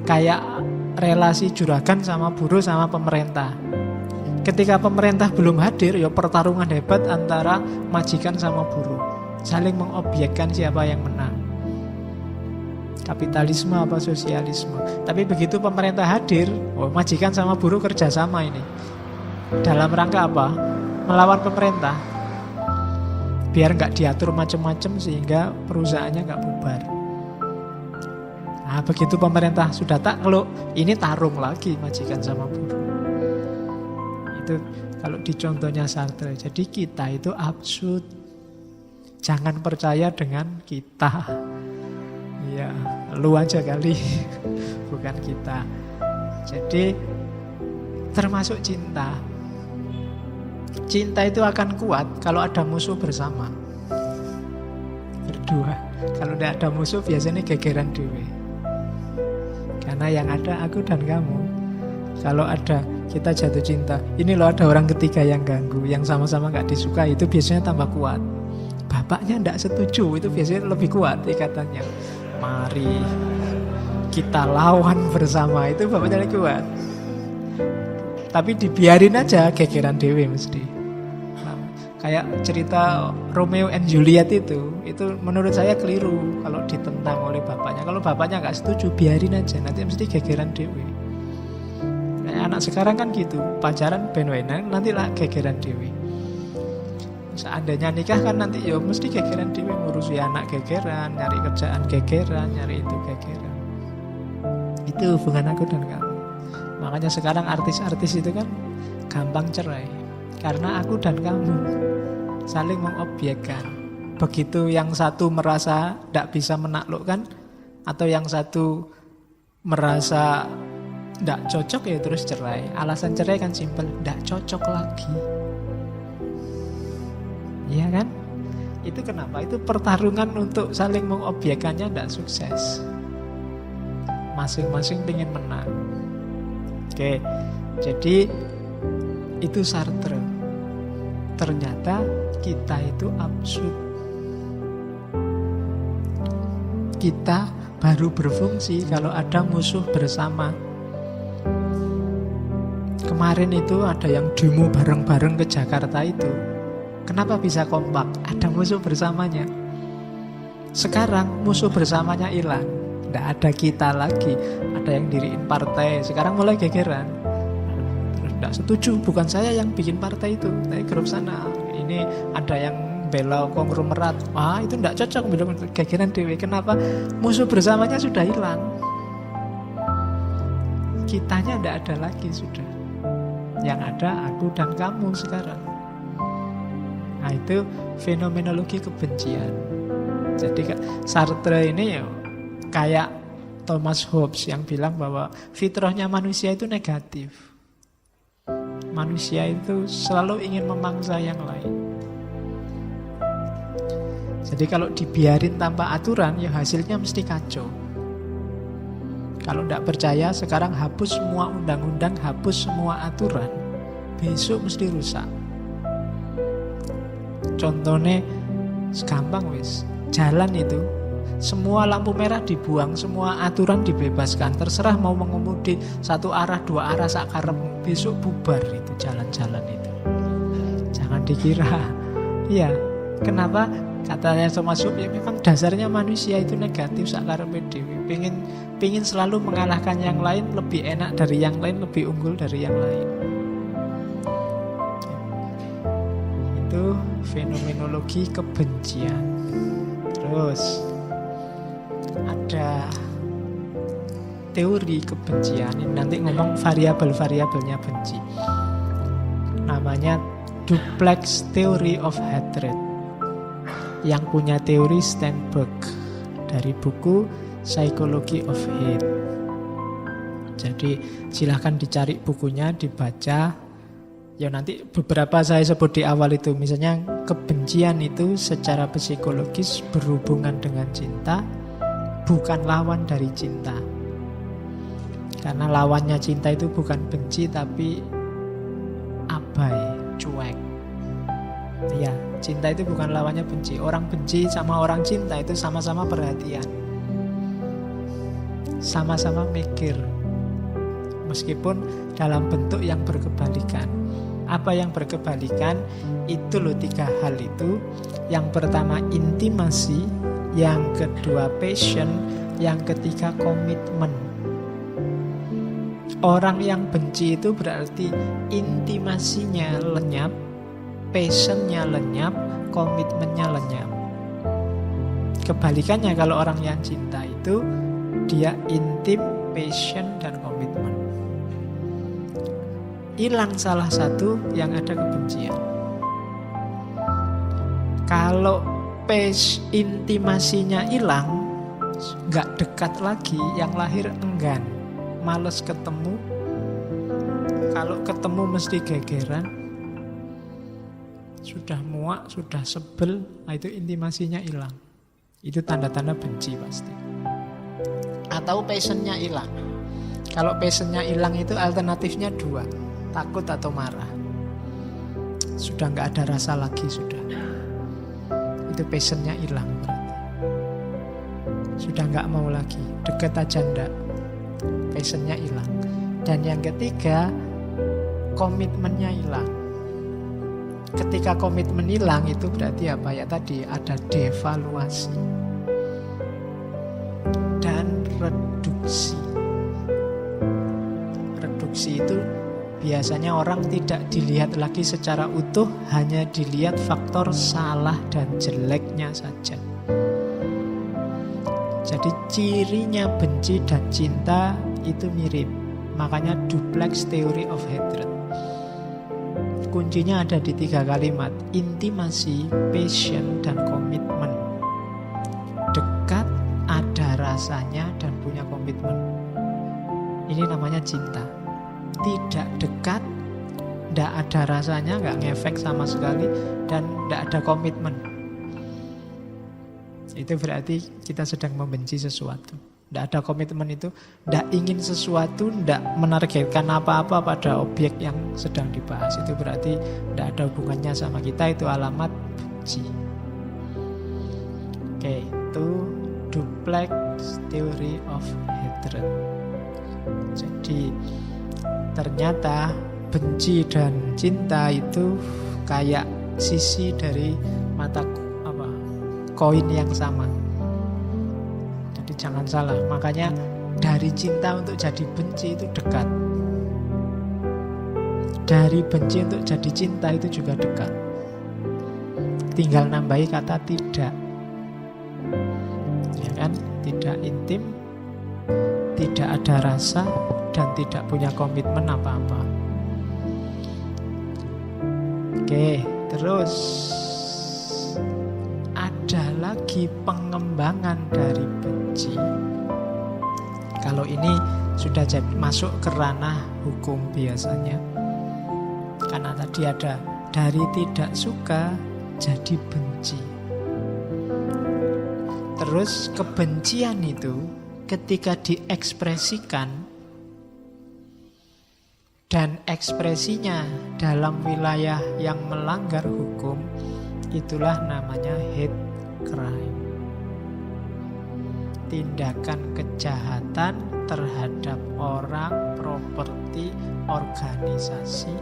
kayak relasi juragan sama buruh sama pemerintah. Ketika pemerintah belum hadir, ya pertarungan hebat antara majikan sama buruh. Saling mengobjekkan siapa yang menang. Kapitalisme apa sosialisme. Tapi begitu pemerintah hadir, majikan sama buruh kerjasama ini. Dalam rangka apa? Melawan pemerintah. Biar nggak diatur macam-macam sehingga perusahaannya nggak bubar. Nah, begitu pemerintah sudah takluk, ini tarung lagi majikan sama buruh. Itu kalau di contohnya Sartre. Jadi kita itu absurd. Jangan percaya dengan kita. Ya, lu aja kali, bukan kita. Jadi termasuk cinta. Cinta itu akan kuat kalau ada musuh bersama. Berdua. Kalau tidak ada musuh biasanya gegeran dewe. Karena yang ada aku dan kamu. Kalau ada kita jatuh cinta, ini loh ada orang ketiga yang ganggu, yang sama-sama gak disuka, itu biasanya tambah kuat. Bapaknya tidak setuju, itu biasanya lebih kuat ikatannya. Mari kita lawan bersama, itu bapaknya lebih kuat. Tapi dibiarin aja gegeran dewe mesti. Kayak cerita Romeo and Juliet itu menurut saya keliru kalau ditentang oleh bapaknya. Kalau bapaknya nggak setuju, biarin aja, nanti mesti gegeran dewe. Kayak anak sekarang kan gitu, pacaran ben-benan, nanti lah gegeran dewe. Seandainya nikah kan nanti ya mesti gegeran dewe, ngurusi anak gegeran, nyari kerjaan gegeran, nyari itu gegeran. Itu hubungan aku dan kamu. Makanya sekarang artis-artis itu kan gampang cerai karena aku dan kamu saling mengobjekkan. Begitu yang satu merasa tidak bisa menaklukkan, atau yang satu merasa tidak cocok, ya terus cerai. Alasan cerai kan simpel, tidak cocok lagi. Iya kan? Itu kenapa? Itu pertarungan untuk saling mengobjekkannya tidak sukses. Masing-masing pengen menang. Oke, jadi itu Sartre. Ternyata kita itu absurd. Kita baru berfungsi kalau ada musuh bersama. Kemarin itu ada yang demo bareng-bareng ke Jakarta itu. Kenapa bisa kompak? Ada musuh bersamanya. Sekarang musuh bersamanya hilang. Tidak ada kita lagi. Ada yang diriin partai. Sekarang mulai gegeran. Terus tidak setuju. Bukan saya yang bikin partai itu, tapi grup sana. Ini ada yang bela konglomerat. Ah, itu tidak cocok. Bilang gegeran dewe. Kenapa? Musuh bersamanya sudah hilang. Kitanya tidak ada lagi sudah. Yang ada aku dan kamu sekarang. Nah, itu fenomenologi kebencian. Jadi Sartre ini ya kayak Thomas Hobbes yang bilang bahwa fitrahnya manusia itu negatif. Manusia itu selalu ingin memangsa yang lain. Jadi kalau dibiarin tanpa aturan, ya hasilnya mesti kacau. Kalau tidak percaya, sekarang hapus semua undang-undang, hapus semua aturan. Besok mesti rusak. Contohnya gampang wis, jalan itu semua lampu merah dibuang, semua aturan dibebaskan, terserah mau mengemudi satu arah, dua arah sakarepmu, besok bubar itu jalan-jalan itu. Jangan dikira. Iya, kenapa? Katanya Thomas Hobbes, ya memang dasarnya manusia itu negatif sakarepe dhewe. Pengin selalu mengalahkan yang lain, lebih enak dari yang lain, lebih unggul dari yang lain. Itu fenomenologi kebencian. Terus ada teori kebencian, ini nanti ngomong variabel-variabelnya benci. Namanya duplex theory of hatred. Yang punya teori Steinberg dari buku Psychology of Hate. Jadi silahkan dicari bukunya, dibaca. Ya nanti beberapa saya sebut di awal itu. Misalnya kebencian itu secara psikologis berhubungan dengan cinta, bukan lawan dari cinta. Karena lawannya cinta itu bukan benci tapi abai, cuek. Ya, cinta itu bukan lawannya benci. Orang benci sama orang cinta itu sama-sama perhatian, sama-sama mikir, meskipun dalam bentuk yang berkebalikan. Apa yang berkebalikan? Itu loh 3 hal itu. Yang pertama intimasi, yang kedua passion, yang ketiga komitmen. Orang yang benci itu berarti intimasinya lenyap, passionnya lenyap, komitmennya lenyap. Kebalikannya kalau orang yang cinta itu Dia intim, passion, dan komitmen. Hilang salah satu, yang ada kebencian. Kalau intimasinya hilang, nggak dekat lagi, yang lahir enggan, males ketemu. Kalau ketemu mesti gegeran, sudah muak, sudah sebel, nah itu intimasinya hilang. Itu tanda-tanda benci pasti. Atau passionnya hilang. Kalau passionnya hilang itu alternatifnya dua, takut atau marah. Sudah nggak ada rasa lagi, sudah. Itu passionnya hilang berarti. Sudah nggak mau lagi, deket aja ndak, passionnya hilang. Dan yang ketiga, komitmennya hilang. Ketika komitmen hilang itu berarti apa ya tadi, ada devaluasi dan reduksi. Reduksi itu biasanya orang tidak dilihat lagi secara utuh, hanya dilihat faktor salah dan jeleknya saja. Jadi cirinya benci dan cinta itu mirip. Makanya duplex theory of hatred. Kuncinya ada di 3 kalimat: intimasi, passion, dan komitmen. Dekat, ada rasanya, dan punya komitmen. Ini namanya cinta. Tidak dekat, tidak ada rasanya, nggak ngefek sama sekali, dan tidak ada komitmen. Itu berarti kita sedang membenci sesuatu. Tidak ada komitmen itu, tidak ingin sesuatu, tidak menargetkan apa-apa pada objek yang sedang dibahas. Itu berarti tidak ada hubungannya sama kita, itu alamat benci. Oke, itu duplex theory of hatred. Jadi ternyata benci dan cinta itu kayak sisi dari mata koin yang sama. Jadi jangan salah. Makanya dari cinta untuk jadi benci itu dekat. Dari benci untuk jadi cinta itu juga dekat. Tinggal nambahi kata tidak. Ya kan? Tidak intim, tidak ada rasa, dan tidak punya komitmen apa-apa. Oke, terus ada lagi pengembangan dari benci. Kalau ini sudah masuk ke ranah hukum biasanya. Karena tadi ada dari tidak suka jadi benci. Terus kebencian itu ketika diekspresikan dan ekspresinya dalam wilayah yang melanggar hukum, itulah namanya hate crime. Tindakan kejahatan terhadap orang, properti, organisasi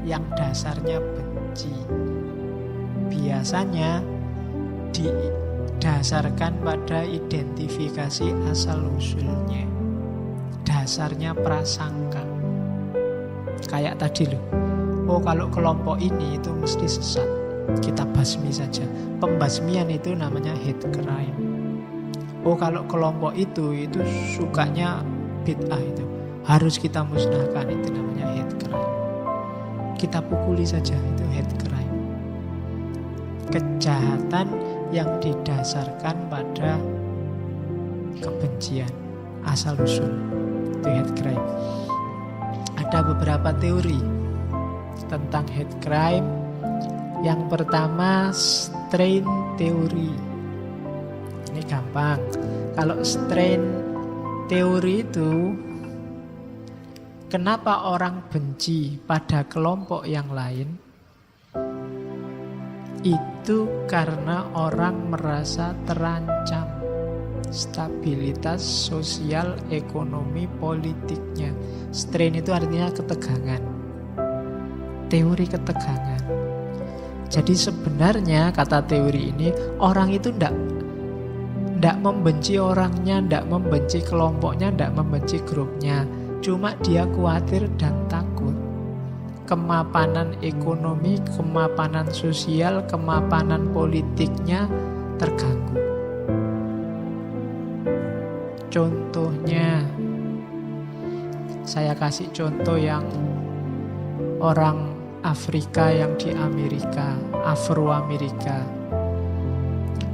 yang dasarnya benci. Biasanya didasarkan pada identifikasi asal-usulnya. Dasarnya prasangka. Kayak tadi loh. Oh, kalau kelompok ini itu mesti sesat, kita basmi saja. Pembasmian itu namanya hate crime. Oh, kalau kelompok itu sukanya bid'ah, itu harus kita musnahkan, itu namanya hate crime. Kita pukuli saja, itu hate crime. Kejahatan yang didasarkan pada kebencian asal-usul, itu hate crime. Ada beberapa teori tentang hate crime. Yang pertama, strain teori. Ini gampang. Kalau strain teori itu, kenapa orang benci pada kelompok yang lain? Itu karena orang merasa terancam stabilitas sosial, ekonomi, politiknya. Strain itu artinya ketegangan. Teori ketegangan. Jadi sebenarnya kata teori ini, orang itu tidak membenci orangnya, tidak membenci kelompoknya, tidak membenci grupnya. Cuma dia khawatir dan takut kemapanan ekonomi, kemapanan sosial, kemapanan politiknya terganggu. Contohnya, saya kasih contoh yang orang Afrika yang di Amerika, Afro-Amerika.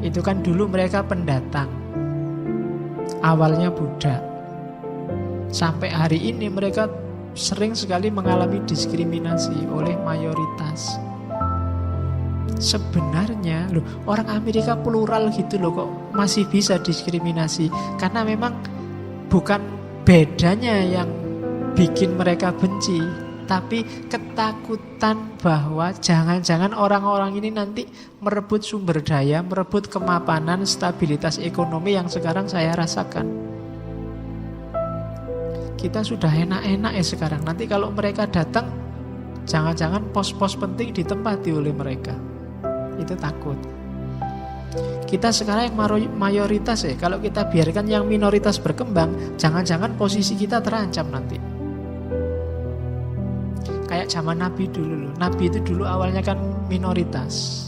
Itu kan dulu mereka pendatang, awalnya Buddha. Sampai hari ini mereka sering sekali mengalami diskriminasi oleh mayoritas. Sebenarnya loh, orang Amerika plural gitu loh, kok masih bisa diskriminasi. Karena memang bukan bedanya yang bikin mereka benci, tapi ketakutan bahwa jangan-jangan orang-orang ini nanti merebut sumber daya, merebut kemapanan, stabilitas ekonomi yang sekarang saya rasakan. Kita sudah enak-enak ya sekarang. Nanti kalau mereka datang, jangan-jangan pos-pos penting ditempati oleh mereka. Itu takut. Kita sekarang yang mayoritas ya, kalau kita biarkan yang minoritas berkembang, jangan-jangan posisi kita terancam nanti. Kayak zaman Nabi dulu loh. Nabi itu dulu awalnya kan minoritas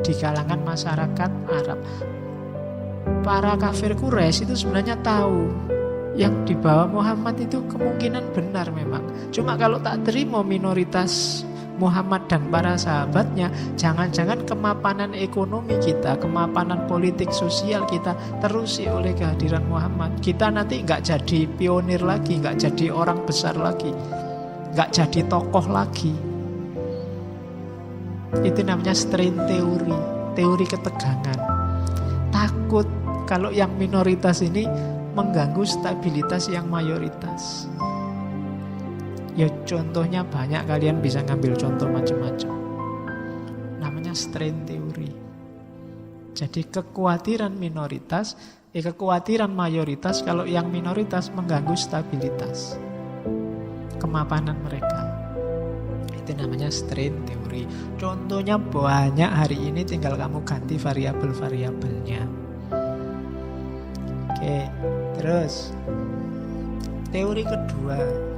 di kalangan masyarakat Arab. Para kafir Quraisy itu sebenarnya tahu yang dibawa Muhammad itu kemungkinan benar memang. Cuma kalau tak terima minoritas Muhammad dan para sahabatnya, jangan-jangan kemapanan ekonomi kita, kemapanan politik sosial kita terusi oleh kehadiran Muhammad. Kita nanti nggak jadi pionir lagi, nggak jadi orang besar lagi, nggak jadi tokoh lagi. Itu namanya strain teori, teori ketegangan. Takut kalau yang minoritas ini mengganggu stabilitas yang mayoritas. Ya contohnya banyak, kalian bisa ngambil contoh macam-macam. Namanya strain teori. Jadi kekhawatiran minoritas, kekhawatiran mayoritas kalau yang minoritas mengganggu stabilitas, kemapanan mereka. Itu namanya strain teori. Contohnya banyak hari ini, tinggal kamu ganti variabel-variabelnya. Oke, terus teori kedua.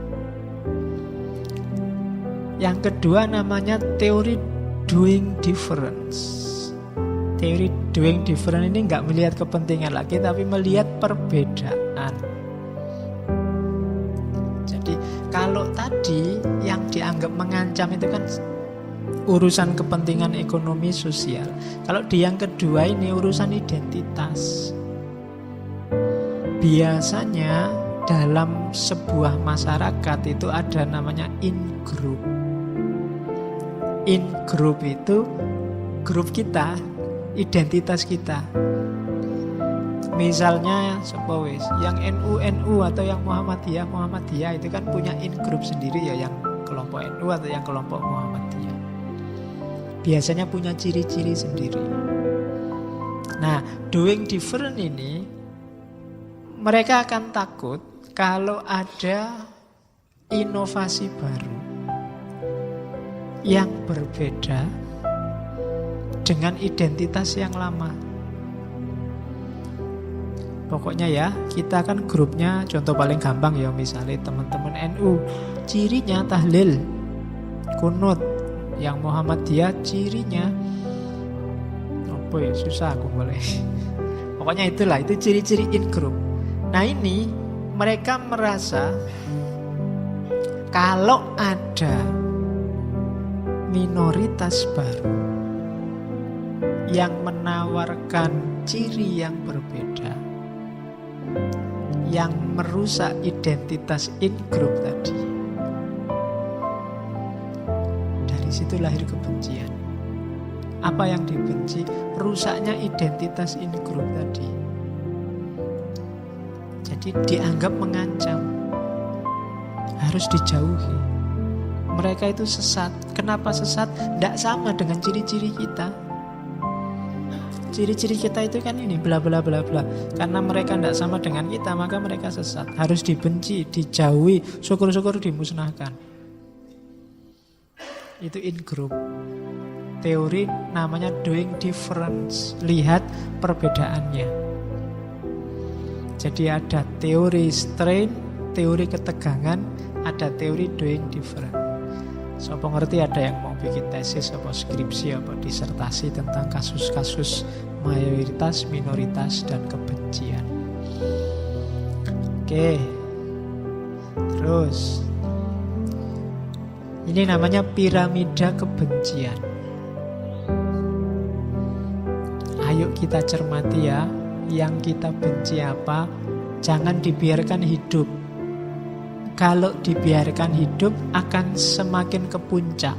Yang kedua namanya teori doing difference. Teori doing difference ini nggak melihat kepentingan lagi, tapi melihat perbedaan. Jadi kalau tadi yang dianggap mengancam itu kan urusan kepentingan ekonomi sosial. Kalau di yang kedua ini urusan identitas. Biasanya dalam sebuah masyarakat itu ada namanya in-group. In-group itu grup kita, identitas kita. Misalnya yang NU atau yang Muhammadiyah itu kan punya in-group sendiri ya, yang kelompok NU atau yang kelompok Muhammadiyah. Biasanya punya ciri-ciri sendiri. Nah, doing different ini mereka akan takut kalau ada inovasi baru yang berbeda dengan identitas yang lama. Pokoknya ya, kita kan grupnya, contoh paling gampang ya, misalnya teman-teman NU, cirinya tahlil, kunut. Yang Muhammadiyah cirinya apa ya, susah aku boleh. Pokoknya itulah, itu ciri-ciri in group. Nah ini mereka merasa kalau ada minoritas baru yang menawarkan ciri yang berbeda, yang merusak identitas in-group tadi, dari situ lahir kebencian. Apa yang dibenci? Rusaknya identitas in-group tadi. Jadi dianggap mengancam, harus dijauhi. Mereka itu sesat. Kenapa sesat? Tidak sama dengan ciri-ciri kita. Ciri-ciri kita itu kan ini bla bla bla bla. Karena mereka tidak sama dengan kita, maka mereka sesat. Harus dibenci, dijauhi, syukur-syukur dimusnahkan. Itu in group. Teori namanya doing difference. Lihat perbedaannya. Jadi ada teori strain, teori ketegangan, ada teori doing different. Sopo ngerti ada yang mau bikin tesis apa skripsi apa disertasi tentang kasus-kasus mayoritas, minoritas dan kebencian. Oke. Terus ini namanya piramida kebencian. Ayo kita cermati ya. Yang kita benci apa? Jangan dibiarkan hidup. Kalau dibiarkan hidup akan semakin ke puncak.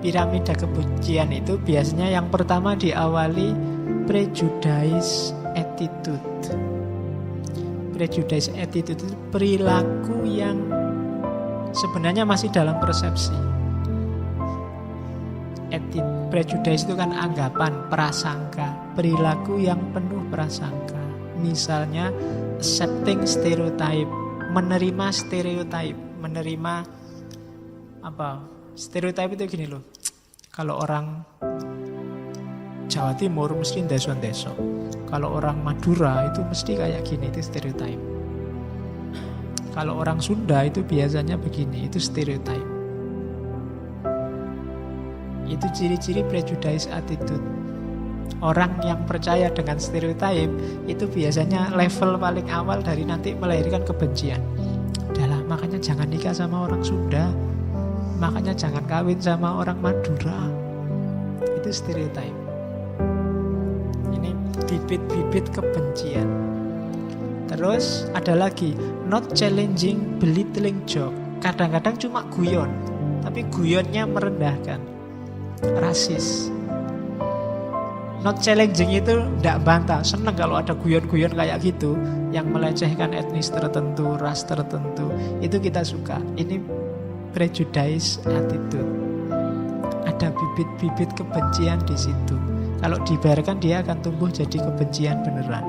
Piramida kebencian itu biasanya yang pertama diawali prejudice attitude. Prejudice attitude itu perilaku yang sebenarnya masih dalam persepsi. Prejudice itu kan anggapan, prasangka, perilaku yang penuh prasangka. Misalnya accepting stereotype, menerima stereotype, menerima apa? Stereotype itu gini loh. Kalau orang Jawa Timur mesti ndeso-ndeso. Kalau orang Madura itu mesti kayak gini, itu stereotype. Kalau orang Sunda itu biasanya begini, itu stereotype. Itu ciri-ciri prejudice attitude. Orang yang percaya dengan stereotype itu biasanya level paling awal dari nanti melahirkan kebencian. Adalah makanya jangan nikah sama orang Sunda. Makanya jangan kawin sama orang Madura. Itu stereotype. Ini bibit-bibit kebencian. Terus ada lagi not challenging, belittling joke. Kadang-kadang cuma guyon, tapi guyonnya merendahkan. Rasis. Not challenging itu tidak bantah. Senang kalau ada guyon-guyon kayak gitu yang melecehkan etnis tertentu, ras tertentu. Itu kita suka. Ini prejudice attitude. Ada bibit-bibit kebencian di situ. Kalau dibiarkan dia akan tumbuh jadi kebencian beneran.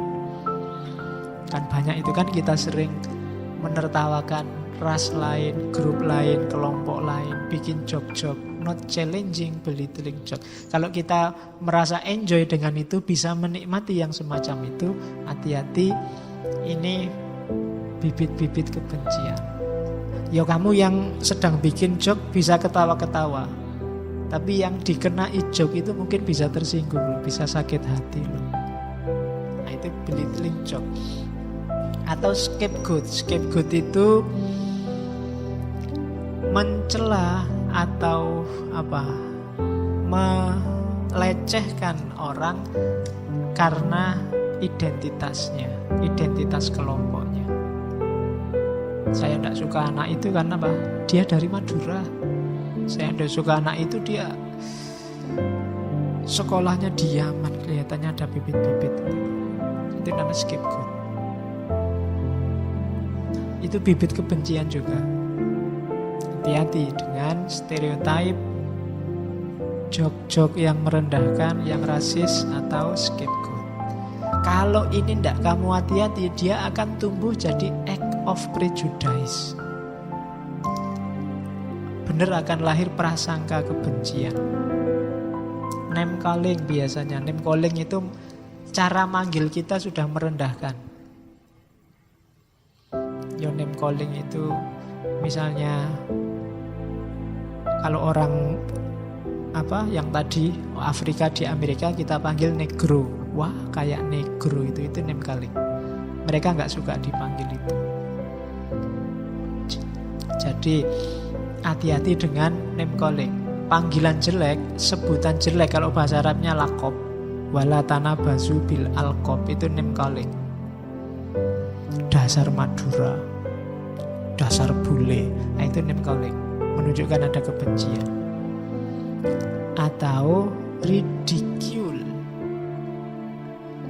Kan banyak itu kan kita sering menertawakan ras lain, grup lain, kelompok lain, bikin joke-joke, not challenging, belittling joke. Kalau kita merasa enjoy dengan itu, bisa menikmati yang semacam itu, hati-hati, ini bibit-bibit kebencian. Ya kamu yang sedang bikin joke bisa ketawa-ketawa, tapi yang dikenai joke itu mungkin bisa tersinggung loh, bisa sakit hati loh. Nah itu belittling joke. Atau scapegoat. Scapegoat itu mencela atau apa, melecehkan orang karena identitasnya, identitas kelompoknya. Saya tidak suka anak itu karena apa? Dia dari Madura. Saya tidak suka anak itu, dia sekolahnya di Yaman, kelihatannya ada bibit-bibit. Itu namanya scapegoat. Itu bibit kebencian juga. Hati-hati dengan stereotype, joke-joke yang merendahkan, yang rasis atau scapegoat. Kalau ini tidak kamu hati-hati, dia akan tumbuh jadi act of prejudice. Bener akan lahir prasangka kebencian. Name calling biasanya. Name calling itu cara manggil kita sudah merendahkan. Your name calling itu misalnya kalau orang apa yang tadi Afrika di Amerika kita panggil negro. Wah kayak negro itu name calling. Mereka nggak suka dipanggil itu. Jadi hati-hati dengan name calling. Panggilan jelek, sebutan jelek, kalau bahasa Arabnya lakob. Wala tanabazu bil alqab, itu name calling. Dasar Madura, dasar bule, nah itu name calling, menunjukkan ada kebencian. Atau ridicule.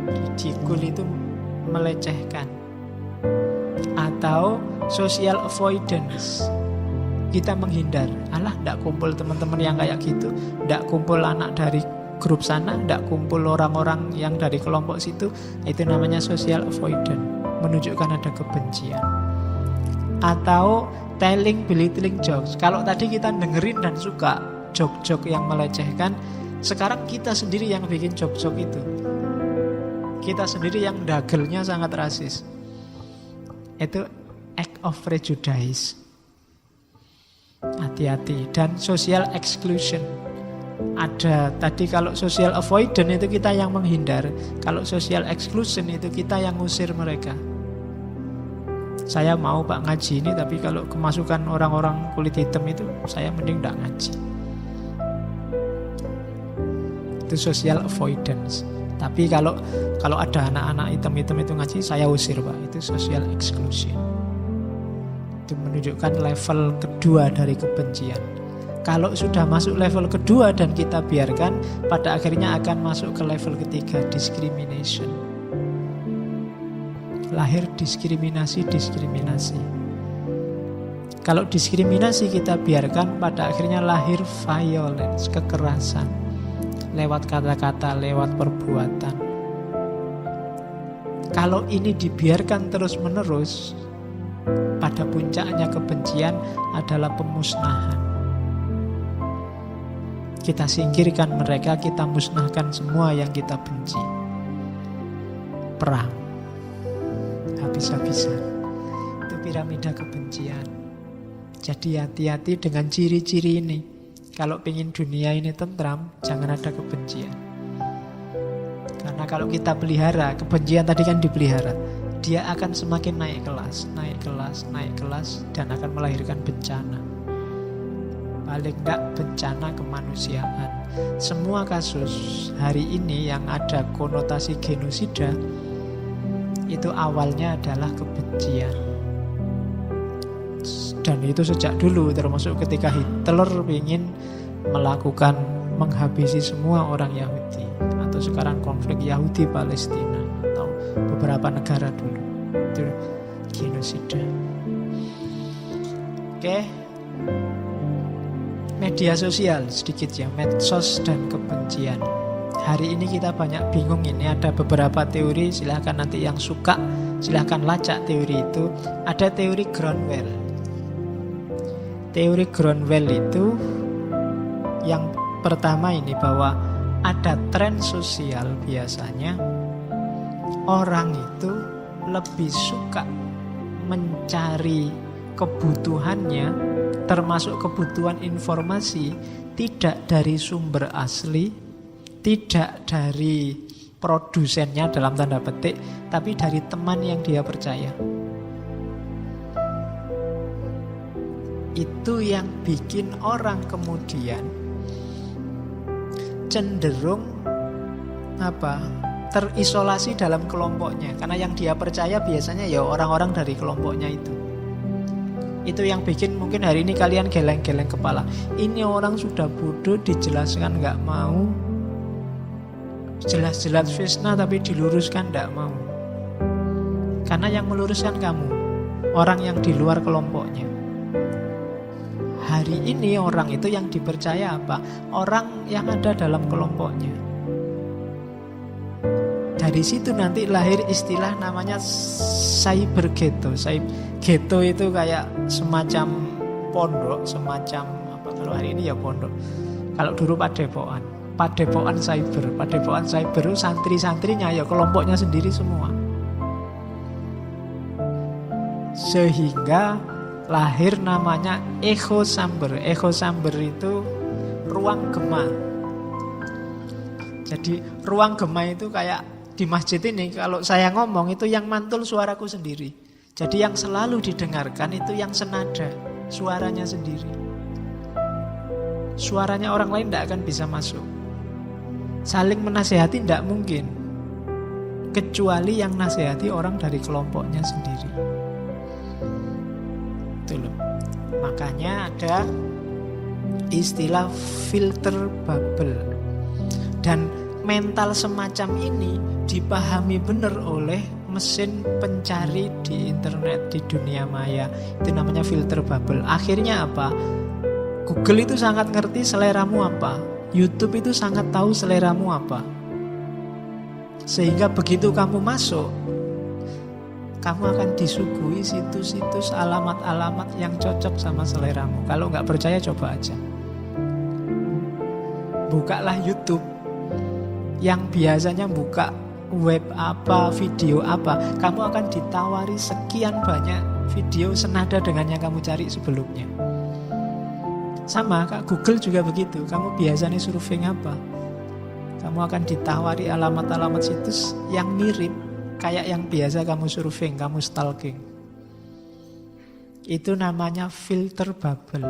Ridicule itu melecehkan. Atau social avoidance, kita menghindar. Alah, ndak kumpul teman-teman yang kayak gitu, ndak kumpul anak dari grup sana, ndak kumpul orang-orang yang dari kelompok situ. Itu namanya social avoidance, menunjukkan ada kebencian. Atau telling belittling jokes. Kalau tadi kita dengerin dan suka joke-joke yang melecehkan, sekarang kita sendiri yang bikin joke-joke itu. Kita sendiri yang dagelnya sangat rasis. Itu act of prejudice. Hati-hati. Dan social exclusion. Ada tadi kalau social avoidance itu kita yang menghindar, kalau social exclusion itu kita yang ngusir mereka. Saya mau Pak ngaji ini, tapi kalau kemasukan orang-orang kulit hitam itu saya mending tidak ngaji. Itu social avoidance. Tapi kalau ada anak-anak hitam-hitam itu ngaji, saya usir Pak. Itu social exclusion. Itu menunjukkan level kedua dari kebencian. Kalau sudah masuk level kedua dan kita biarkan, pada akhirnya akan masuk ke level ketiga, discrimination. Lahir diskriminasi. Kalau diskriminasi kita biarkan, pada akhirnya lahir violence, kekerasan. Lewat kata-kata, lewat perbuatan. Kalau ini dibiarkan terus-menerus, pada puncaknya kebencian adalah pemusnahan. Kita singkirkan mereka, kita musnahkan semua yang kita benci. Perang. Habis-habisan. Itu piramida kebencian. Jadi hati-hati dengan ciri-ciri ini. Kalau ingin dunia ini tentram, jangan ada kebencian. Karena kalau kita pelihara, kebencian tadi kan dipelihara, dia akan semakin naik kelas, dan akan melahirkan bencana. Paling enggak bencana kemanusiaan. Semua kasus hari ini yang ada konotasi genosida, itu awalnya adalah kebencian. Dan itu sejak dulu, termasuk ketika Hitler ingin melakukan menghabisi semua orang Yahudi. Atau sekarang konflik Yahudi-Palestina, atau beberapa negara dulu. Itu genosida. Oke. Media sosial sedikit ya, medsos dan kebencian. Hari ini kita banyak bingung ini, ada beberapa teori, silahkan nanti yang suka, silahkan lacak teori itu. Ada teori Groundwell. Teori Groundwell itu yang pertama ini, bahwa ada tren sosial biasanya orang itu lebih suka mencari kebutuhannya, termasuk kebutuhan informasi, tidak dari sumber asli, tidak dari produsennya dalam tanda petik, tapi dari teman yang dia percaya. Itu yang bikin orang kemudian cenderung terisolasi dalam kelompoknya, karena yang dia percaya biasanya ya orang-orang dari kelompoknya itu. Itu yang bikin mungkin hari ini kalian geleng-geleng kepala. Ini orang sudah bodoh, dijelaskan gak mau, jelas-jelas fitnah tapi diluruskan gak mau. Karena yang meluruskan kamu, orang yang di luar kelompoknya. Hari ini orang itu yang dipercaya apa? Orang yang ada dalam kelompoknya. Dari situ nanti lahir istilah namanya cyber ghetto. Ghetto itu kayak semacam pondok, semacam apa, kalau hari ini ya pondok. Kalau dulu padepokan cyber. Padepokan cyber itu santri-santrinya ya kelompoknya sendiri semua. Sehingga lahir namanya echo chamber. Echo chamber itu ruang gema. Jadi ruang gema itu kayak di masjid ini, kalau saya ngomong itu yang mantul suaraku sendiri. Jadi yang selalu didengarkan itu yang senada, suaranya sendiri. Suaranya orang lain tidak akan bisa masuk. Saling menasehati tidak mungkin, kecuali yang nasihati orang dari kelompoknya sendiri. Itu loh. Makanya ada istilah filter bubble. Dan mental semacam ini dipahami benar oleh mesin pencari di internet, di dunia maya. Itu namanya filter bubble. Akhirnya apa? Google itu sangat ngerti seleramu apa, YouTube itu sangat tahu seleramu apa. Sehingga begitu kamu masuk, kamu akan disuguhi situs-situs, alamat-alamat yang cocok sama seleramu. Kalau nggak percaya coba aja, bukalah YouTube. Yang biasanya buka web apa, video apa, kamu akan ditawari sekian banyak video senada dengan yang kamu cari sebelumnya. Sama, Kak, Google juga begitu. Kamu biasanya surfing apa? Kamu akan ditawari alamat-alamat situs yang mirip kayak yang biasa kamu surfing, kamu stalking. Itu namanya filter bubble.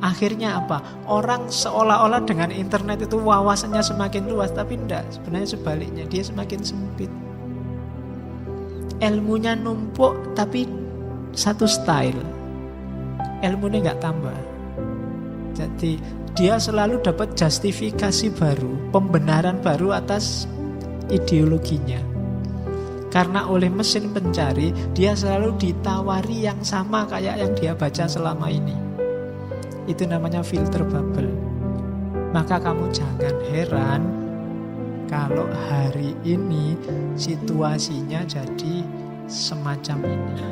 Akhirnya apa? Orang seolah-olah dengan internet itu wawasannya semakin luas, tapi enggak, sebenarnya sebaliknya, dia semakin sempit. Ilmunya numpuk tapi satu style. Ilmunya enggak tambah. Jadi dia selalu dapat justifikasi baru, pembenaran baru atas ideologinya. Karena oleh mesin pencari, dia selalu ditawari yang sama kayak yang dia baca selama ini. Itu namanya filter bubble. Maka kamu jangan heran kalau hari ini situasinya jadi semacam ini.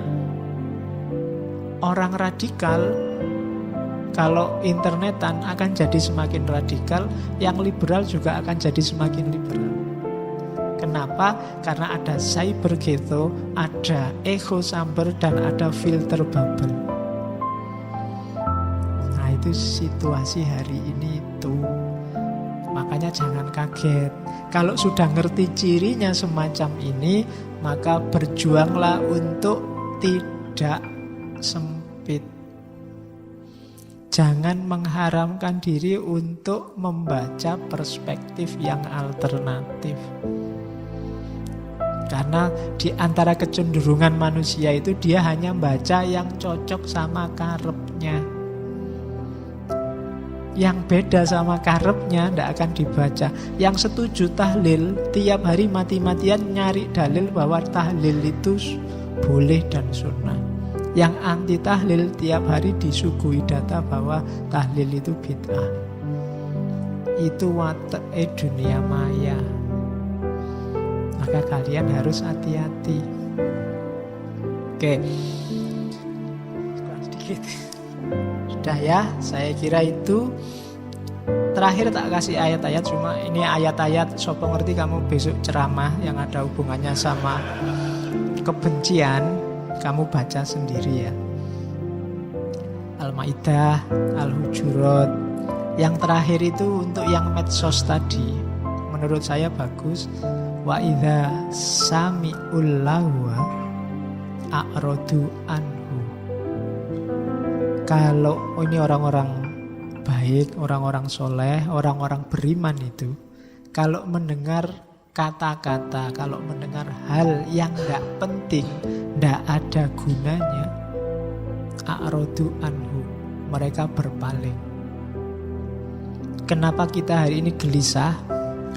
Orang radikal kalau internetan akan jadi semakin radikal, yang liberal juga akan jadi semakin liberal. Kenapa? Karena ada cyber ghetto, ada echo chamber, dan ada filter bubble. Nah, itu situasi hari ini itu. Makanya jangan kaget. Kalau sudah ngerti cirinya semacam ini, maka berjuanglah untuk tidak sempit. Jangan mengharamkan diri untuk membaca perspektif yang alternatif. Karena di antara kecenderungan manusia itu dia hanya baca yang cocok sama karepnya. Yang beda sama karepnya tidak akan dibaca. Yang setuju tahlil tiap hari mati-matian nyari dalil bahwa tahlil itu boleh dan sunnah. Yang anti tahlil tiap hari disuguhi data bahwa tahlil itu bid'ah. Itu wate'e dunia maya. Maka kalian harus hati-hati. Oke. Sedikit. Sudah ya, saya kira itu. Terakhir tak kasih ayat-ayat, cuma ini ayat-ayat sopo ngerti kamu besok ceramah yang ada hubungannya sama kebencian, kamu baca sendiri ya. Al-Maidah, Al-Hujurat. Yang terakhir itu untuk yang medsos tadi, menurut saya bagus. Wa idza sami'ul lahwa a'radu anhu. Kalau ini orang-orang baik, orang-orang soleh, orang-orang beriman itu, kalau mendengar kata-kata, kalau mendengar hal yang gak penting, gak ada gunanya, a'radu anhu, mereka berpaling. Kenapa kita hari ini gelisah?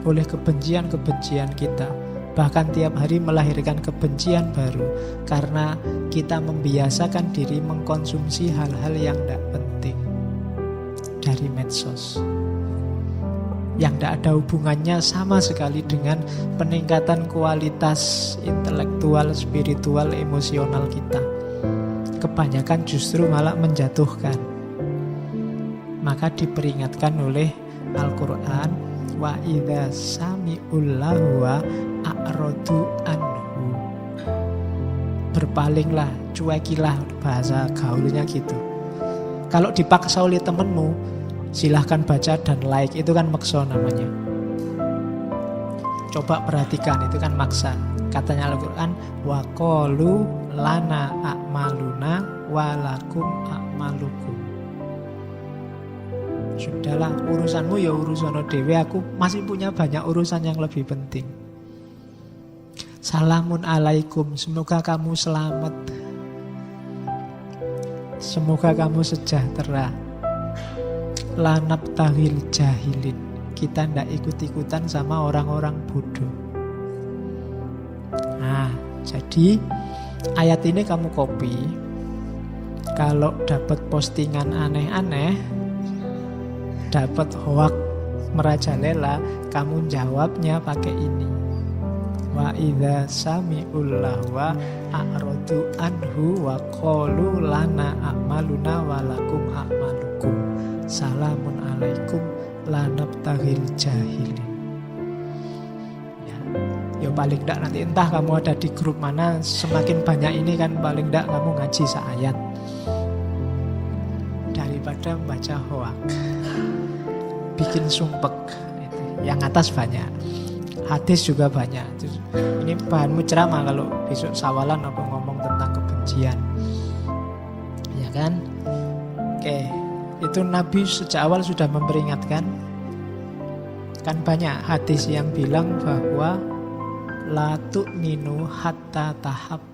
Oleh kebencian-kebencian kita. Bahkan tiap hari melahirkan kebencian baru. Karena kita membiasakan diri mengkonsumsi hal-hal yang tidak penting dari medsos, yang tidak ada hubungannya sama sekali dengan peningkatan kualitas intelektual, spiritual, emosional kita. Kebanyakan justru malah menjatuhkan. Maka diperingatkan oleh Al-Quran, wa idza sami'ul lahwa a'radu anhu. Berpalinglah, cuekilah, bahasa gaulnya gitu. Kalau dipaksa oleh temenmu, silahkan baca dan like, itu kan maksa namanya. Coba perhatikan, itu kan maksa. Katanya Al-Quran, wa qalu lana a'maluna wa lakum a'malukum. Sudahlah, urusanmu ya urusan dewe, aku masih punya banyak urusan yang lebih penting. Salamun alaikum, semoga kamu selamat, semoga kamu sejahtera. Lanab tahil jahilin, kita ndak ikut-ikutan sama orang-orang bodoh. Nah, jadi ayat ini kamu copy. Kalau dapat postingan aneh-aneh, dapat hoak merajalela, kamu jawabnya pakai ini. Wa idza sami'ul lahwa a'radu anhu wa qalu lana a'maluna wa lakum a'malukum. Salamun alaikum lanabtaghil jahilin. Ya paling enggak nanti entah kamu ada di grup mana, semakin banyak ini kan paling enggak kamu ngaji seayat. daripada membaca hoak. Bikin sumpek. Yang atas banyak, hadis juga banyak. Ini bahanmu ceramah kalau besok sawalan apa ngomong tentang kebencian, ya kan? Oke, itu Nabi sejak awal sudah memperingatkan. Kan banyak hadis yang bilang bahwa la tu'minu hatta tahabbu.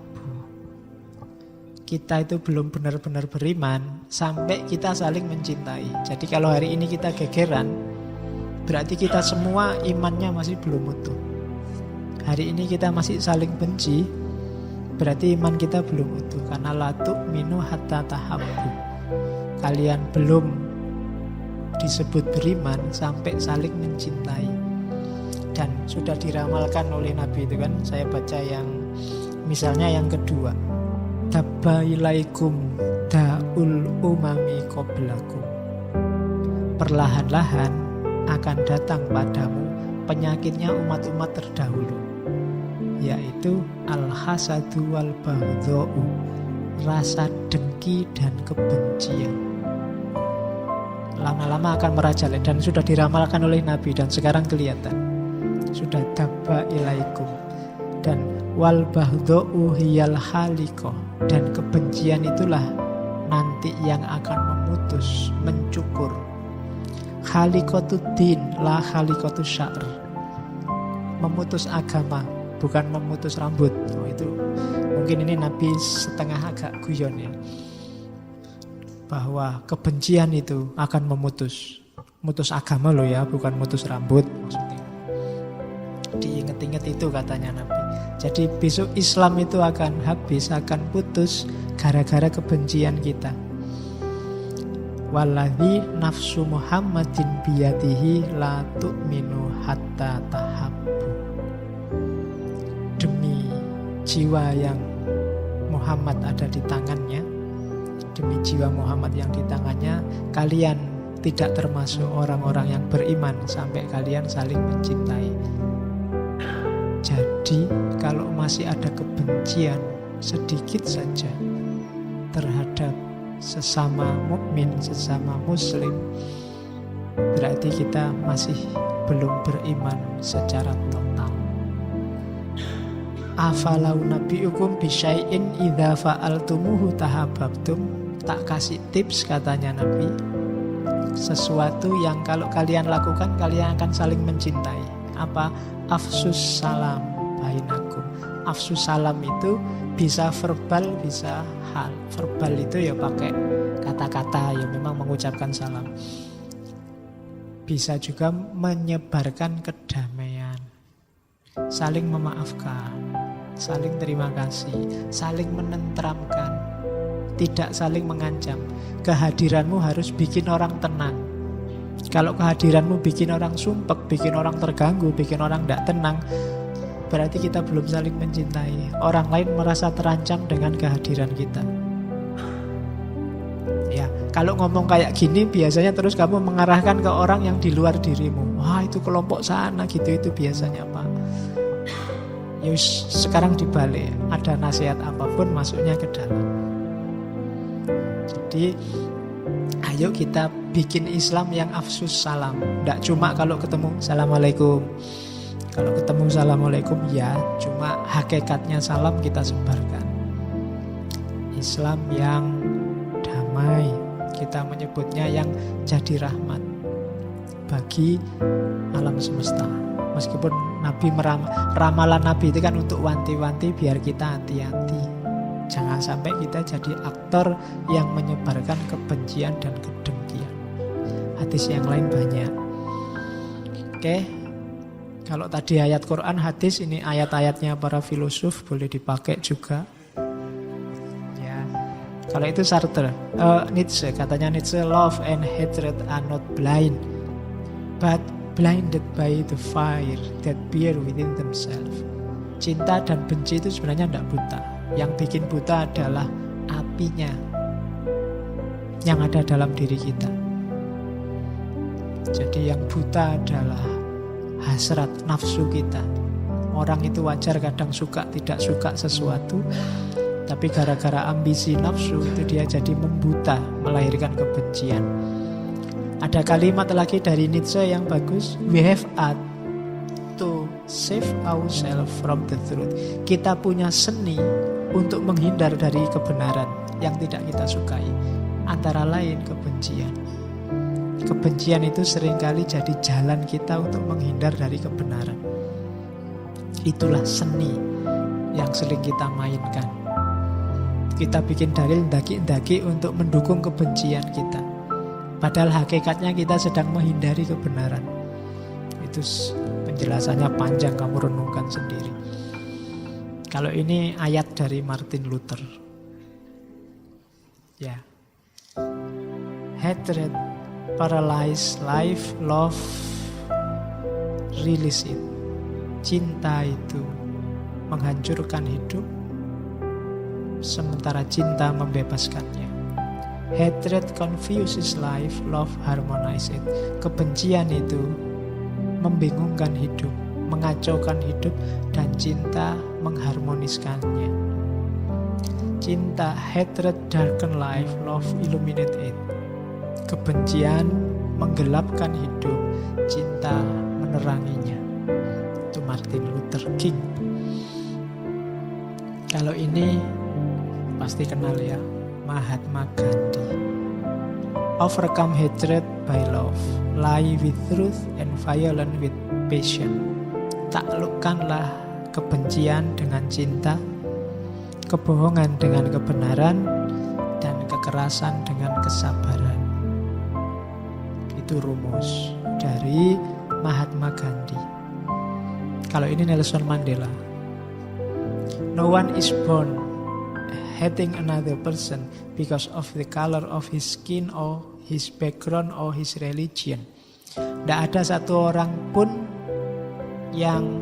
Kita itu belum benar-benar beriman sampai kita saling mencintai. Jadi kalau hari ini kita gegeran, berarti kita semua imannya masih belum utuh. Hari ini kita masih saling benci, berarti iman kita belum utuh. Karena la tu'minu hatta tahabbu. Kalian belum disebut beriman sampai saling mencintai. Dan sudah diramalkan oleh Nabi itu kan. Saya baca yang misalnya yang kedua. Tabailaikum da'ul umami qablakum. Perlahan-lahan akan datang padamu penyakitnya umat-umat terdahulu, yaitu al-hasadu wal baghdha'u, rasa dengki dan kebencian. Lama-lama akan merajalela dan sudah diramalkan oleh Nabi dan sekarang kelihatan. Sudah taba ilaikum. Dan wal baghdha'u hiyal haliqah, dan kebencian itulah nanti yang akan memutus, mencukur. Khaliqatuddin la khaliqatus sya'r. Memutus agama, bukan memutus rambut. Oh, itu mungkin ini Nabi setengah agak guyon ya. Bahwa kebencian itu akan memutus agama loh ya, bukan mutus rambut maksudnya. Diinget-inget itu katanya Nabi. Jadi besok Islam itu akan habis, akan putus gara-gara kebencian kita. Waladhi nafsu Muhammadin biyadihi la tu'minu hatta tahabbu. Demi jiwa yang Muhammad ada di tangannya, demi jiwa Muhammad yang di tangannya, kalian tidak termasuk orang-orang yang beriman sampai kalian saling mencintai. Jadi kalau masih ada kebencian sedikit saja terhadap sesama mukmin, sesama muslim, berarti kita masih belum beriman secara total. Afalau nabiukum bisyai'in idza fa'altumuhu tahabbtum. Tak kasih tips katanya Nabi, sesuatu yang kalau kalian lakukan kalian akan saling mencintai. Apa? Afsus salam bainakum. Afsus salam itu bisa verbal, bisa hal. Verbal itu ya pakai kata-kata ya memang mengucapkan salam. Bisa juga menyebarkan kedamaian, saling memaafkan, saling terima kasih, saling menenteramkan, tidak saling mengancam. Kehadiranmu harus bikin orang tenang. Kalau kehadiranmu bikin orang sumpek, bikin orang terganggu, bikin orang tidak tenang, berarti kita belum saling mencintai. Orang lain merasa terancam dengan kehadiran kita. Ya, kalau ngomong kayak gini biasanya terus kamu mengarahkan ke orang yang di luar dirimu. Wah, itu kelompok sana gitu, itu biasanya Pak. Yus, sekarang dibalik, ada nasihat apapun masuknya ke dalam. Jadi ayo kita bikin Islam yang afsus salam. Tidak cuma kalau ketemu Assalamualaikum. Kalau ketemu Assalamualaikum ya, cuma hakikatnya salam kita sebarkan. Islam yang damai, kita menyebutnya yang jadi rahmat bagi alam semesta. Meskipun Nabi ramalan Nabi itu kan untuk wanti-wanti biar kita hati-hati. Jangan sampai kita jadi aktor yang menyebarkan kebencian dan kedengkian. Hadis yang lain banyak. Oke. Kalau tadi ayat Quran, hadis, ini ayat-ayatnya para filosof boleh dipakai juga. Ya. Kalau itu Sartre, Nietzsche, katanya Nietzsche, love and hatred are not blind, but blinded by the fire that burn within themselves. Cinta dan benci itu sebenarnya tidak buta. Yang bikin buta adalah apinya yang ada dalam diri kita. Jadi yang buta adalah hasrat nafsu kita. Orang itu wajar kadang suka tidak suka sesuatu, Tapi gara-gara ambisi nafsu itu dia jadi membuta, melahirkan kebencian. Ada kalimat lagi dari Nietzsche yang bagus, we have art to save ourselves from the truth. Kita punya seni untuk menghindar dari kebenaran yang tidak kita sukai. Antara lain kebencian. Kebencian itu seringkali jadi jalan kita untuk menghindar dari kebenaran. Itulah seni yang sering kita mainkan. Kita bikin dalil daki-daki untuk mendukung kebencian kita. Padahal hakikatnya kita sedang menghindari kebenaran. Itu penjelasannya panjang, kamu renungkan sendiri. Kalau ini ayat dari Martin Luther. Ya. Hatred, paralyze life, love, release it. Cinta itu menghancurkan hidup, sementara cinta membebaskannya. Hatred confuses life, love harmonizes it. Kebencian itu membingungkan hidup, mengacaukan hidup, dan cinta mengharmoniskannya. Cinta, hatred darken life, love illuminate it. Kebencian menggelapkan hidup, cinta meneranginya. Itu Martin Luther King. Kalau ini pasti kenal ya, Mahatma Gandhi. Overcome hatred by love, lie with truth, and violence with passion. Taklukkanlah kebencian dengan cinta, kebohongan dengan kebenaran, dan kekerasan dengan kesabaran. Itu rumus dari Mahatma Gandhi. Kalau ini Nelson Mandela. No one is born hating another person because of the color of his skin or his background or his religion. Tidak ada satu orang pun yang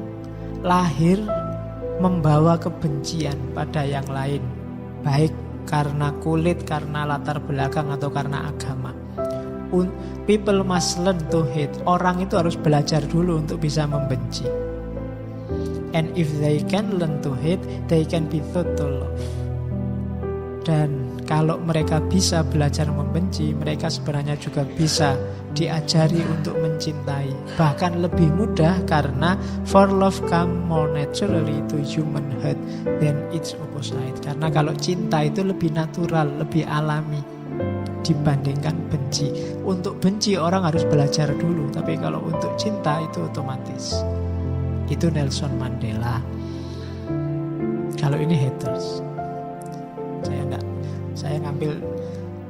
lahir membawa kebencian pada yang lain, baik karena kulit, karena latar belakang, atau karena agama. People must learn to hate. Orang itu harus belajar dulu untuk bisa membenci. And if they can learn to hate, they can be taught to love. Dan kalau mereka bisa belajar membenci, mereka sebenarnya juga bisa diajari untuk mencintai. Bahkan lebih mudah, karena for love come more naturally to human heart than its opposite. Karena kalau cinta itu lebih natural, lebih alami dibandingkan benci. Untuk benci orang harus belajar dulu, tapi kalau untuk cinta itu otomatis. Itu Nelson Mandela. Kalau ini haters, saya ngambil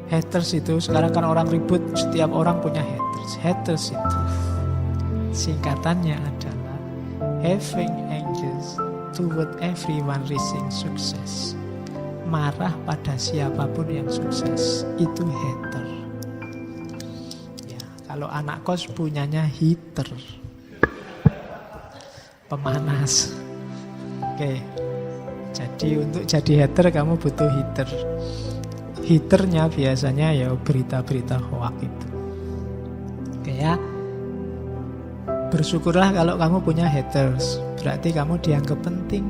haters itu. Sekarang kan orang ribut, setiap orang punya haters. Haters itu singkatannya adalah having anger toward everyone reaching success. Marah pada siapapun yang sukses, itu hater. Ya, kalau anak kos punyanya heater, pemanas. Oke. Jadi untuk jadi hater kamu butuh heater. Heaternya biasanya ya berita-berita hoax itu. Oke ya. Bersyukurlah kalau kamu punya haters. Berarti kamu dianggap penting.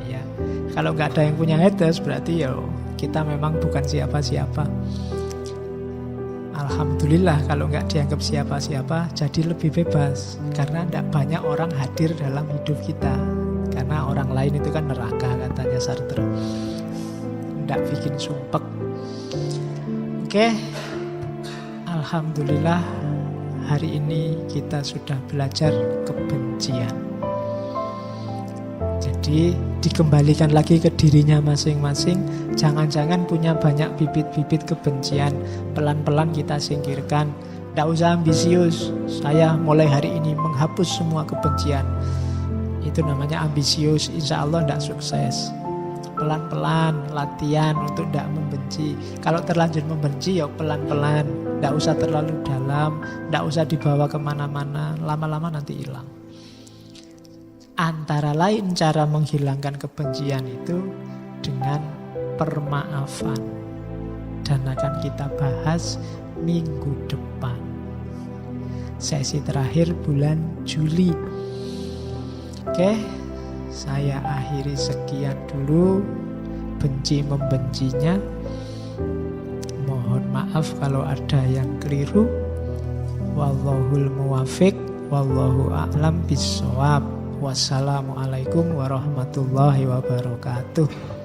Ya. Kalau nggak ada yang punya haters, berarti ya kita memang bukan siapa-siapa. Alhamdulillah kalau nggak dianggap siapa-siapa, jadi lebih bebas. Karena tidak banyak orang hadir dalam hidup kita. Karena orang lain itu kan neraka, katanya Sartre. Tidak bikin sumpek. Oke. Alhamdulillah hari ini kita sudah belajar kebencian. Jadi dikembalikan lagi ke dirinya masing-masing. Jangan-jangan punya banyak bibit-bibit kebencian, pelan-pelan kita singkirkan. Tidak usah ambisius. Saya mulai hari ini menghapus semua kebencian. Itu namanya ambisius, insya Allah tidak sukses. Pelan-pelan latihan untuk tidak membenci. Kalau terlanjur membenci ya pelan-pelan, tidak usah terlalu dalam, tidak usah dibawa kemana-mana. Lama-lama nanti hilang. Antara lain cara menghilangkan kebencian itu dengan permaafan. Dan akan kita bahas minggu depan. Sesi terakhir bulan Juli. Oke, Saya akhiri sekian dulu. Benci membencinya. Mohon maaf kalau ada yang keliru. Wallahul muwafiq, wallahu a'lam bissawab. Wassalamualaikum warahmatullahi wabarakatuh.